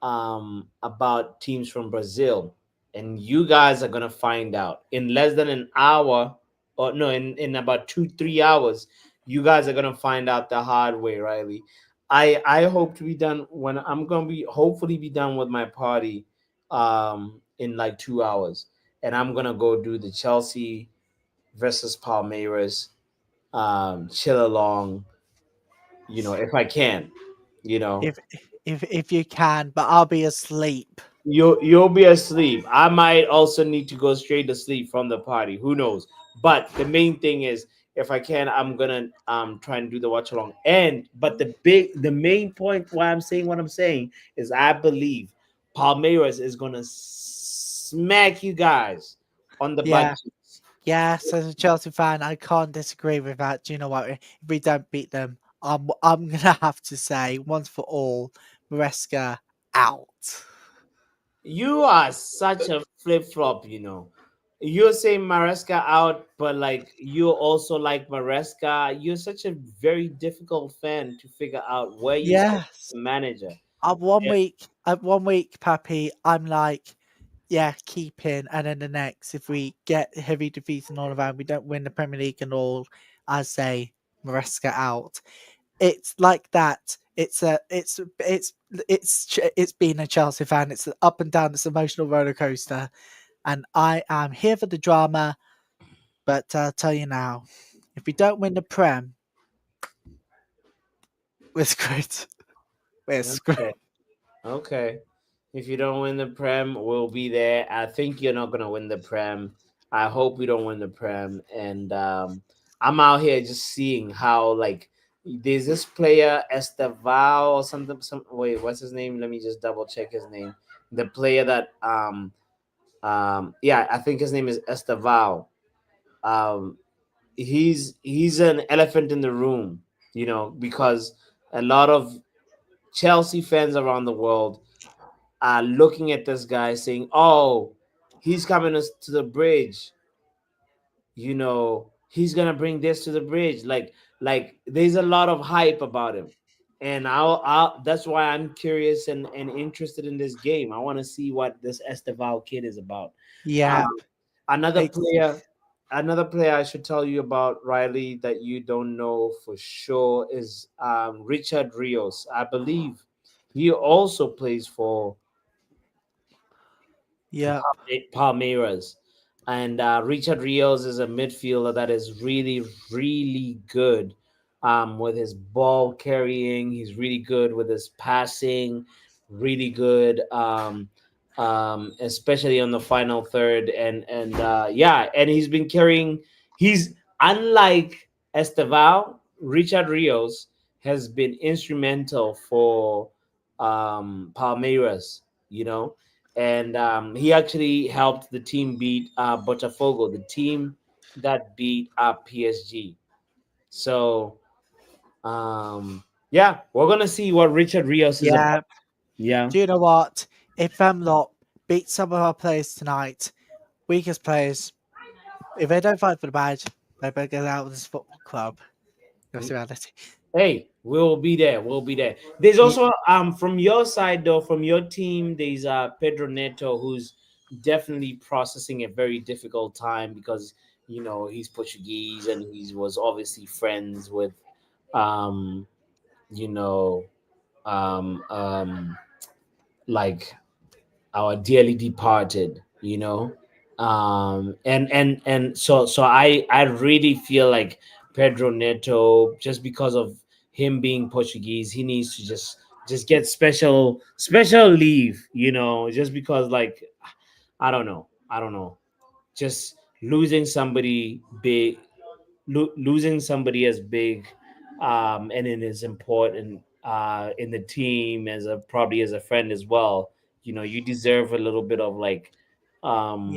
about teams from Brazil. And you guys are gonna find out in less than an hour, or no, in about 2-3 hours. You guys are gonna find out the hard way, Riley. I hope to be done when I'm gonna be hopefully be done with my party in like 2 hours, and I'm gonna go do the Chelsea versus Palmeiras chill along, if I can, you know. If if you can, but I'll be asleep. You'll be asleep. I might also need to go straight to sleep from the party. Who knows? But the main thing is, if I can, I'm gonna try and do the watch along. And but the main point why I'm saying what I'm saying is I believe Palmeiras is gonna smack you guys on the butt Yeah. cheeks. Yes, as a Chelsea fan, I can't disagree with that. Do you know what? If we don't beat them, I'm gonna have to say once for all, Maresca out. You are such a flip flop. You're saying Maresca out, but like you also like Maresca. You're such a very difficult fan to figure out where you stand as Yes. a manager. One Yeah. week, one week, Pappy, I'm like, yeah, keep in, and then the next, if we get heavy defeats and all of that, we don't win the Premier League and all, I say Maresca out. It's like that. It's being a Chelsea fan. It's up and down. It's an emotional roller coaster, and I am here for the drama. But I'll tell you now, if we don't win the Prem, we're screwed. We're screwed. Okay. Okay. If you don't win the Prem, we'll be there. I think you're not gonna win the Prem. I hope we don't win the Prem. And I'm out here just seeing how like there's this player Esteval or something. Wait, what's his name? Let me just double check his name. The player that yeah, I think his name is Esteval. Um he's an elephant in the room, because a lot of Chelsea fans around the world are looking at this guy saying, "Oh, he's coming us to the bridge. He's gonna bring this to the bridge." Like there's a lot of hype about him, and I'll that's why I'm curious and interested in this game. I want to see what this Esteval kid is about. Yeah, Um, another it's player, another player I should tell you about, Riley, that you don't know for sure is Richard Rios. I believe he also plays for yeah, Palmeiras. And Richard Rios is a midfielder that is really, really good with his ball carrying. He's really good with his passing, really good, especially on the final third. And yeah, and he's been carrying. He's unlike Esteval. Richard Rios has been instrumental for Palmeiras. And he actually helped the team beat Botafogo, the team that beat PSG. So, yeah, we're gonna see what Richard Rios is yeah. about. Yeah. Do you know what? If Femlop beat some of our players tonight, weakest players, if they don't fight for the badge, they better get out of this football club. That's the reality. Hey, we'll be there. We'll be there. There's Ye- also from your side though, from your team, there's Pedro Neto who's definitely processing a very difficult time because he's Portuguese and he was obviously friends with um you know um um like our dearly departed, and so I really feel like Pedro Neto, just because of him being Portuguese, he needs to just get special leave, just because, like, I don't know, just losing somebody as big, and it is important in the team, probably as a friend as well. You deserve a little bit of, like, Yeah. um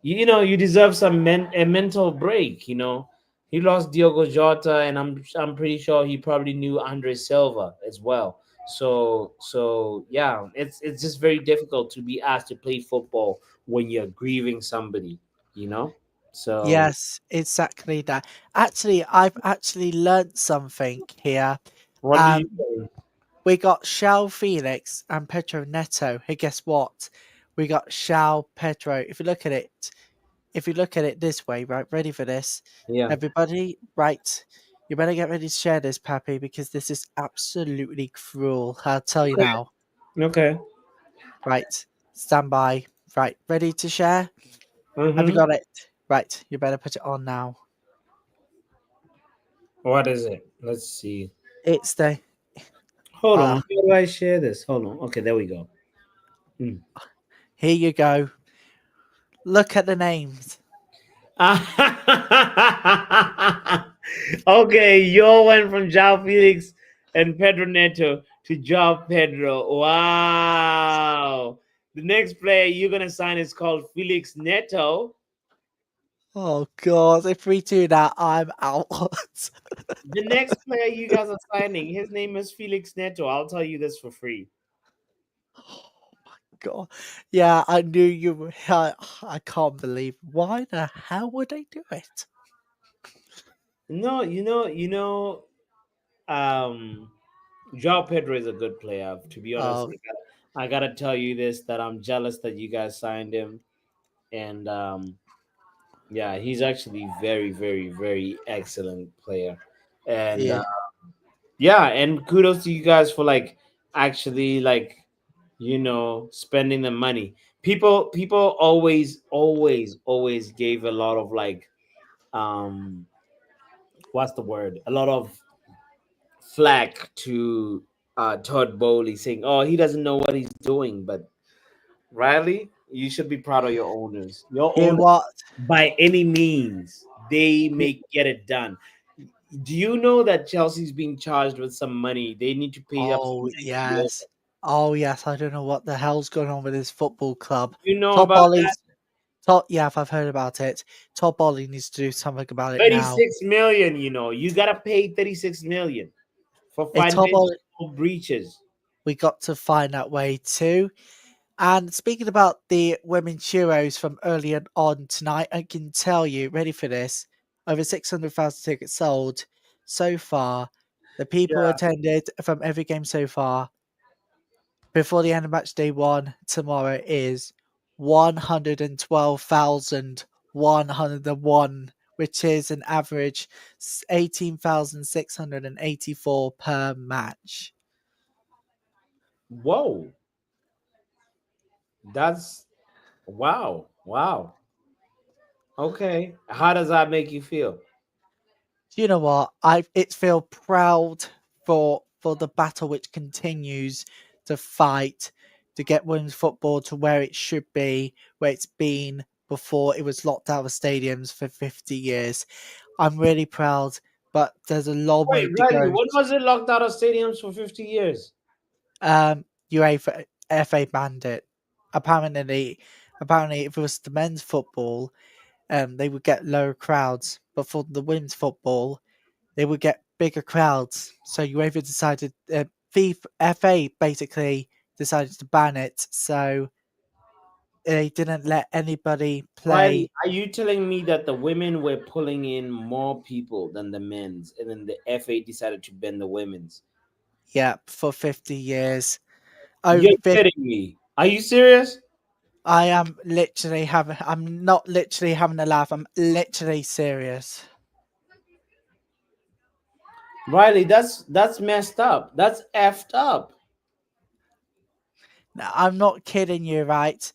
you deserve a mental break. He lost Diogo Jota, and I'm pretty sure he probably knew Andre Silva as well. So yeah, it's just very difficult to be asked to play football when you're grieving somebody, you know so Yes, exactly that. Actually, I've actually learnt something here. what do you Um, we got Shao Felix and Pedro Neto. Hey, guess what? We got Shao Pedro. If you look at it this way, right? Ready for this? Yeah. Everybody, right? You better get ready to share this, Pappy, because this is absolutely cruel. I'll tell you Okay. now. Okay. Right, stand by. Right, ready to share? Have you Mm-hmm. got it? Right, you better put it on now. What is it? Let's see. It's the Hold on. uh How do I share this? Hold on. Okay, there we go. Mm. here you go. Look at the names. Okay, you all went from João Felix and Pedro Neto to João Pedro. Wow. The next player you're gonna sign is called Felix Neto. Oh god, if we do that, I'm out. The next player you guys are signing, his name is Felix Neto. I'll tell you this for free. God. Yeah, I knew you were I can't believe why the hell would they do it? No, João Pedro is a good player. To be honest, Oh I gotta tell you this, that I'm jealous that you guys signed him, and yeah, he's actually very, very, very excellent player, and yeah. yeah, and kudos to you guys for, like, actually, like, spending the money. People always gave a lot of, like, um what's the word, a lot of flack to Todd Bowley, saying, "Oh, he doesn't know what he's doing." But Riley, you should be proud of your owners. Your You owners, what? by any means, they You- get it done. Do you know that Chelsea's being charged with some money? They need to pay up Oh something to the owner. yes. Oh yes, I don't know what the hell's going on with this football club. You know Todd about that? Bolley's Todd yeah, I've heard about it. Todd Bolley needs to do something about it now. 36 million. You gotta pay 36 million for Hey, Todd financial Bolley, breaches. we got to find that way too. And speaking about the women's Euros from earlier on tonight, I can tell you, ready for this, over 600,000 tickets sold so far. The people Yeah. attended from every game so far before the end of match day one tomorrow is 112,101, which is an average 18,684 per match. Whoa. That's wow. Wow. Okay. How does that make you feel? Do you know what? It feel proud for the battle which continues to fight to get women's football to where it should be, where it's been before it was locked out of stadiums for 50 years. I'm really proud, but there's a long Wait, way to Riley, go. when was it locked out of stadiums for 50 years? UEFA FA banned it. Apparently, if it was the men's football, they would get lower crowds, but for the women's football, they would get bigger crowds. So UEFA decided, FA basically decided to ban it. So they didn't let anybody Riley, play. are you telling me that the women were pulling in more people than the men's, and then the FA decided to ban the women's? Yeah, for 50 years. Over You're 50, kidding me. Are you serious? I am literally having. I'm not literally having a laugh. I'm literally serious. Riley, that's messed up. That's effed up. Now, I'm not kidding you, right?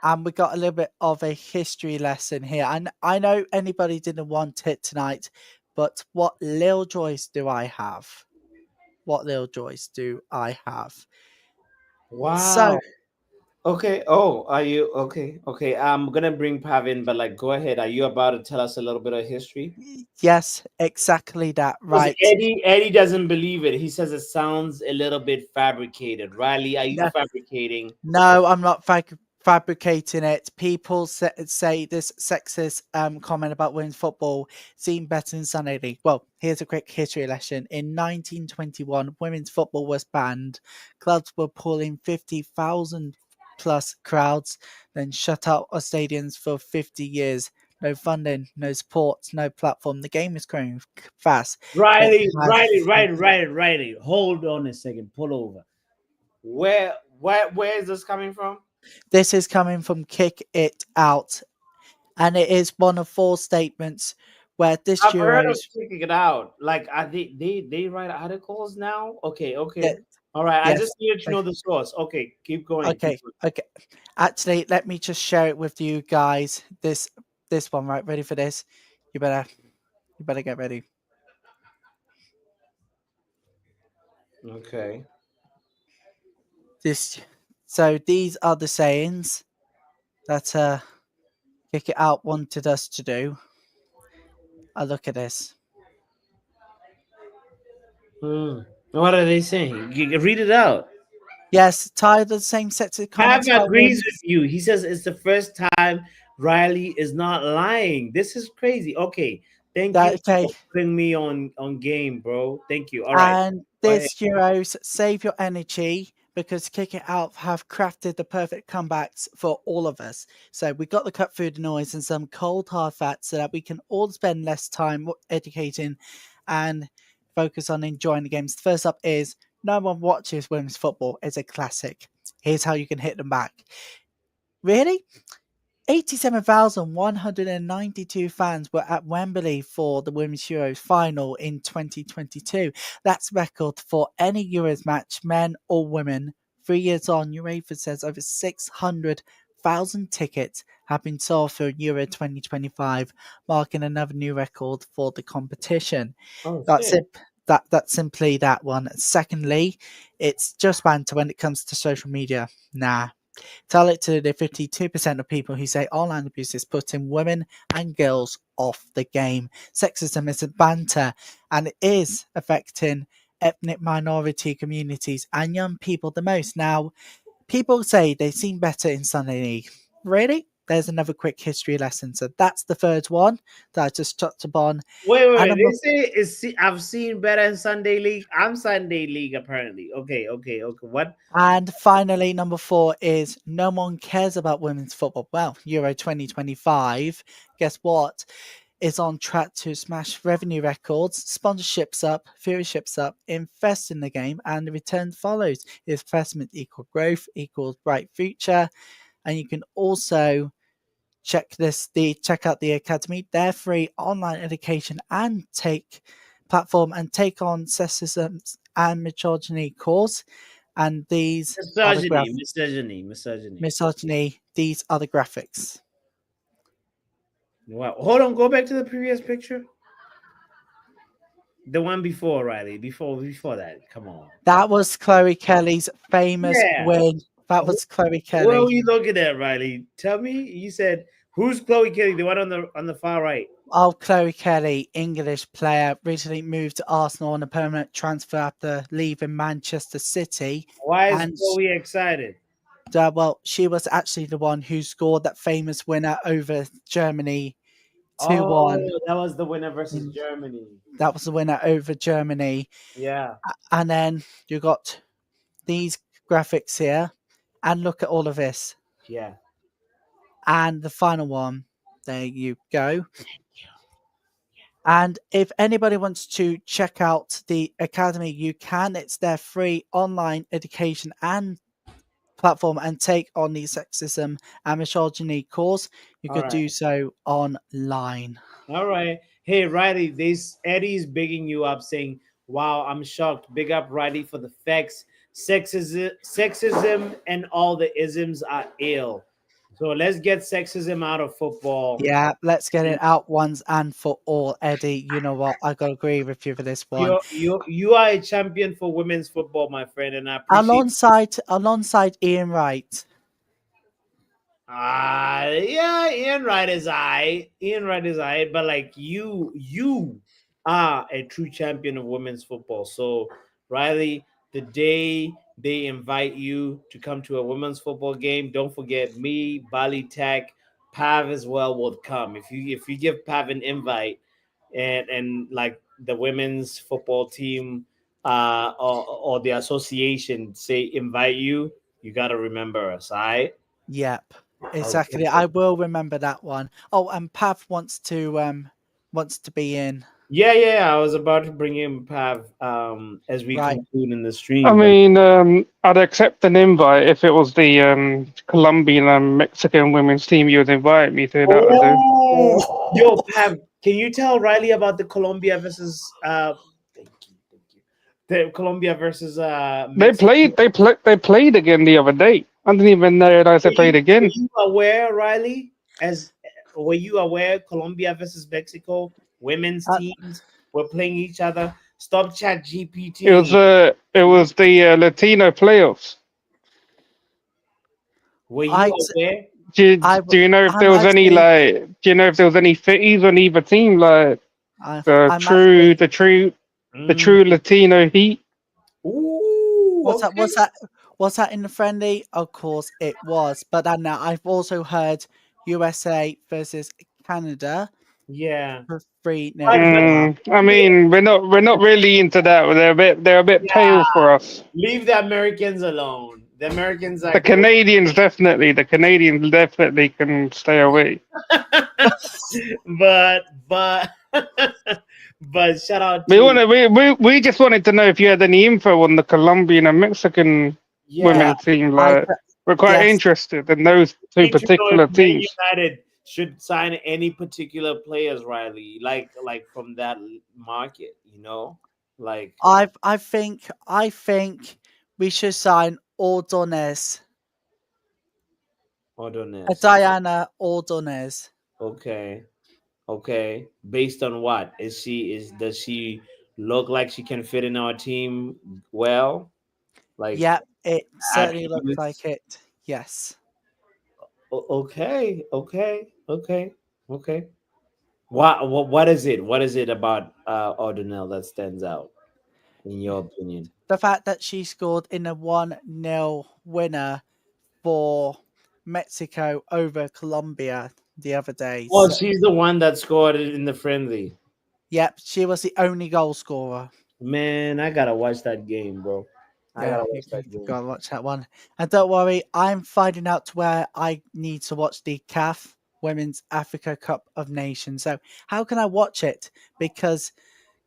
And we got a little bit of a history lesson here. And I know anybody didn't want it tonight, but what little joys do I have? What little joys do I have? Wow. So, Okay. Oh, are you okay? Okay. I'm gonna bring Pavin, but like, go ahead. Are you about to tell us a little bit of history? yes, exactly that, Because right? Eddie doesn't believe it. He says it sounds a little bit fabricated. Riley, are you No, fabricating? no, I'm not fabricating it. People say this sexist comment about women's football seemed better than Sunday League. Well, here's a quick history lesson. In 1921, women's football was banned. Clubs were pulling 50,000 plus crowds, then shut out our stadiums for 50 years. No funding, no support, no platform. The game is growing fast. It has. Riley. Hold on a second. Pull over. Where is this coming from? This is coming from Kick It Out, and it is one of four statements where this I've heard of Euros. checking it out. Like, are they write articles now? Okay, Yeah, okay. All right. I yes. just needed to know the source. Okay, keep going. Keep Okay. going. Okay. Actually, let me just share it with you guys. This one, right? Ready for this? You better get ready. Okay. This. So these are the sayings that Kick It Out wanted us to do. Look at this. What are they saying? Read it out. Yes, tired of the same sets of Pav comments about agrees women. with you. He says it's the first time Riley is not lying. This is crazy. Okay. Thank you That for okay. putting me on game, bro. Thank you. All right. And Go ahead. this Euros, save your energy because Kick It Out have crafted the perfect comebacks for all of us. So we got the cut through the noise and some cold hard facts so that we can all spend less time educating and focus on enjoying the games. First up is no one watches women's football. It's a classic. Here's how you can hit them back. Really? 87,192 fans were at Wembley for the Women's Euros final in 2022. That's record for any Euros match, men or women. 3 years on, UEFA says over 600,000 tickets have been sold for Euro 2025, marking another new record for the competition. Oh That's shit. it. That's simply that one. Secondly, it's just banter when it comes to social media. Nah, tell it to the 52% of people who say online abuse is putting women and girls off the game. Sexism is a banter and it is affecting ethnic minority communities and young people the most. Now, people say they've seen better in Sunday League. Really? There's another quick history lesson. So that's the third one that I just touched upon. And Wait. They say I've seen better in Sunday League. I'm Sunday League apparently. Okay. What? And finally, number 4 is no one cares about women's football. Well, Euro 2025, guess what? Is on track to smash revenue records, sponsorships up, viewerships up, invest in the game, and the return follows. Investment equal growth equals bright future. And you can also check out the academy. They're free online education and take on sexism and misogyny course. And these are the misogyny. These are the graphics. Wow. Hold on. Go back to the previous picture. The one before, Riley. Before that. Come on. That was Chloe Kelly's famous Yeah. win. That was Chloe What are Kelly. we looking at, Riley? Tell me. You said who's Chloe Kelly? The one on the far right. Oh, Chloe Kelly, English player, recently moved to Arsenal on a permanent transfer after leaving Manchester City. Why is And Chloe excited? well, she was actually the one who scored that famous winner over Germany 2-1. Oh, that was the winner versus Germany. That was the winner over Germany. Yeah. And then you got these graphics here. And look at all of this. Yeah. And the final one. There you go. And if anybody wants to check out the academy, you can. It's their free online education and platform and take on the sexism and misogyny cause, you All could right. do so online. All right. Hey, Riley, this Eddie's bigging you up saying, wow, I'm shocked. Big up, Riley, for the facts. Sexism and all the isms are ill. So let's get sexism out of football. Yeah, let's get it out once and for all, Eddie. You know what? I gotta agree with you for this one. You are a champion for women's football, my friend, and I appreciate. Alongside Ian Wright. Yeah, Ian Wright is I. Ian Wright is I. But like you are a true champion of women's football. So Riley, the day they invite you to come to a women's football game, don't forget me, Bali Tech, Pav as well will come. If you give Pav an invite, and like the women's football team or the association say invite you, you got to remember us. All right. Yep, exactly. I will remember that one. Oh, and Pav wants to be in. Yeah. I was about to bring in Pav as we Right. conclude in the I stream. mean, I'd accept an invite if it was the Colombian and Mexican women's team you would invite me to. That would do. Oh, yo, Pav, can you tell Riley about the Colombia versus thank you. The Colombia versus They Mexico. they played again the other day. I didn't even realize they played Were again. you aware, Riley? Were you aware Colombia versus Mexico women's Uh, teams were playing each other? Stop chat GPT. It was the Latino playoffs. Were you I aware? Do you know if there I'm was any actually do you know if there was any fitties on either team, like I, the I'm true actually the true the Mm. true Latino heat? Ooh, what's that? okay. Was that in the friendly? Of course it was. But then now I've also heard USA versus Canada Yeah. for 3-0 But as well. I mean, we're not really into that. They're a bit yeah, pale for us. leave the Americans alone. The Americans are The good. Canadians definitely can stay away. but but shout out We to want we just wanted to know if you had any info on the Colombian and Mexican yeah. women team. I Like, we're quite yes, interested in those two Need to know if particular Man teams. United should sign any particular players, Riley, like from that market, like I think we should sign Ordonez. Ordonez. Diana Ordonez. Okay. Based on what does she look like she can fit in our team well? Like Yep, it certainly looks attributes. like it. Yes. Okay. What is it? What is it about Ordonel that stands out in your opinion? The fact that she scored in a 1-0 winner for Mexico over Colombia the other day. Oh, So, she's the one that scored it in the friendly. yep, she was the only goal scorer. Man, I gotta watch that game, bro. I Yeah, gotta you watch that game. gotta watch that one. And don't worry, I'm finding out where I need to watch the CAF Women's Africa Cup of Nations. So how can I watch it? Because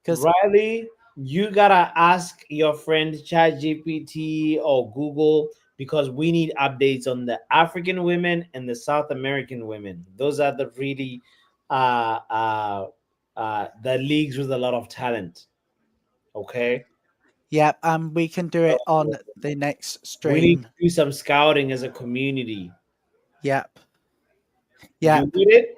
Riley, you gotta ask your friend ChatGPT or Google because we need updates on the African women and the South American women. Those are the really the leagues with a lot of talent. Okay. yep, we can do it on the next We need stream. to do some scouting as a community. Yep. You Yep. need it?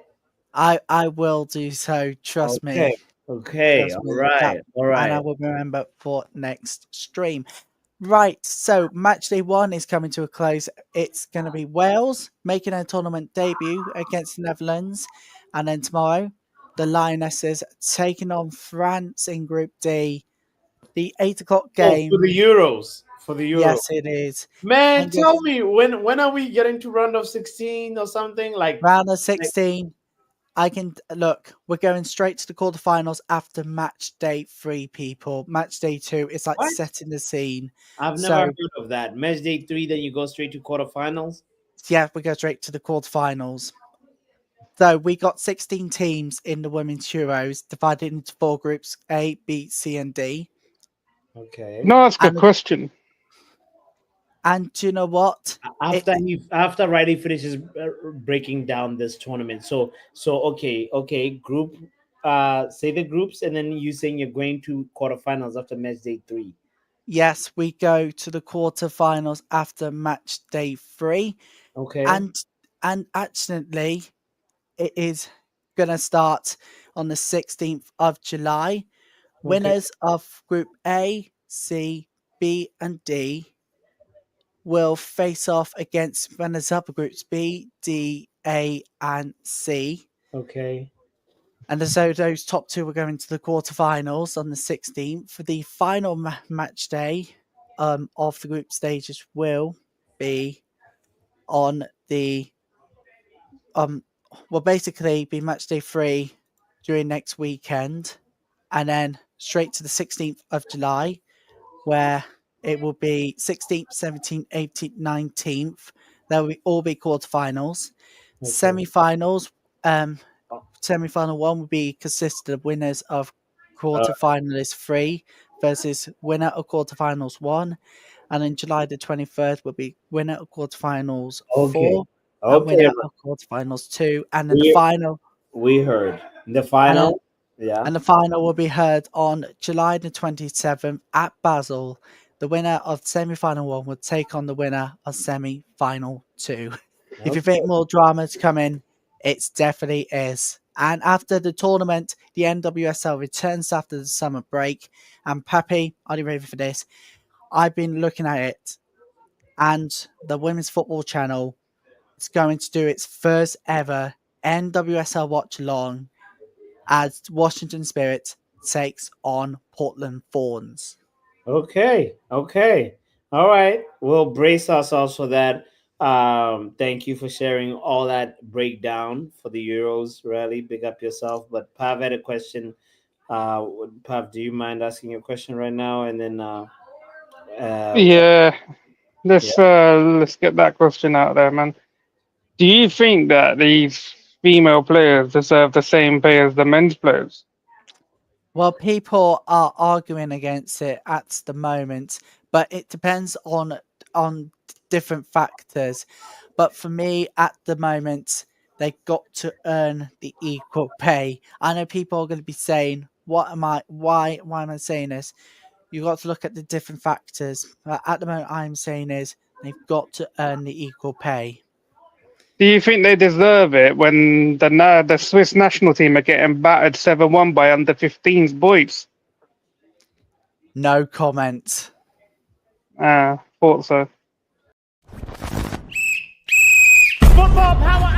I will do so. Trust me. Okay. Trust All me. right. All And I right. will remember for next stream. Right, so match day 1 is coming to a close. It's going to be Wales making their tournament debut against the Netherlands. And then tomorrow, the Lionesses taking on France in Group D. The 8 o'clock Oh, game. for the Euros. For the Euros. Yes, it is. Man, And tell yes, me when are we getting to round of 16 or something? Like round of 16. I can look, we're going straight to the quarterfinals after match day 3, people. Match day 2 is like what? setting the scene. I've So, never heard of that. Match day 3, then you go straight to quarterfinals. yeah, we go straight to the quarterfinals. So we got 16 teams in the Women's Euros, divided into 4 groups: A, B, C, and D. Okay. Can I ask a And question? And do you know what? After Riley finishes breaking down this tournament. So okay, group. Say the groups, and then you saying you're going to quarterfinals after match day 3. Yes, we go to the quarterfinals after match day 3. Okay. And actually, it is gonna start on the 16th of July. Winners of Group A, C, B, and D will face off against winners of the groups B, D, A, and C. Okay. And so those top 2 will go into the quarterfinals on the 16th. For the final match day of the group stages will be on the will basically be match day 3 during next weekend, and then straight to the 16th of July, where it will be 16th, 17th, 18th, 19th. There will all be quarterfinals. Semi-finals. Semi-final 1 will be consisted of winners of quarterfinalist 3 versus winner of quarterfinals 1. And in July the 23rd will be winner of quarterfinals 4 and winner of quarterfinals 2. And then the final. We heard the And final. the final will be heard on July the 27th at Basel. The winner of semi-final 1 will take on the winner of semi-final 2. If you think more drama is coming, it definitely is. And after the tournament, the NWSL returns after the summer break. And Pappy, are you ready for this? I've been looking at it, and the Women's Football Channel is going to do its first ever NWSL watch along as Washington Spirit takes on Portland Thorns. Okay. All right. We'll brace ourselves for that. Thank you for sharing all that breakdown for the Euros. Really big up yourself. But Pav had a question. Pav, do you mind asking your question right now? And then Yeah, let's get that question out there, man. Do you think that these female players deserve the same pay as the men's players? Well, people are arguing against it at the moment, but it depends on different factors. But for me, at the moment, they've got to earn the equal pay. I know people are going to be saying, why am I saying this? You've got to look at the different factors. At the moment, I'm saying is they've got to earn the equal pay. Do you think they deserve it when the Swiss national team are getting battered 7-1 by under-15s boys? No comment. Thought so. Football Power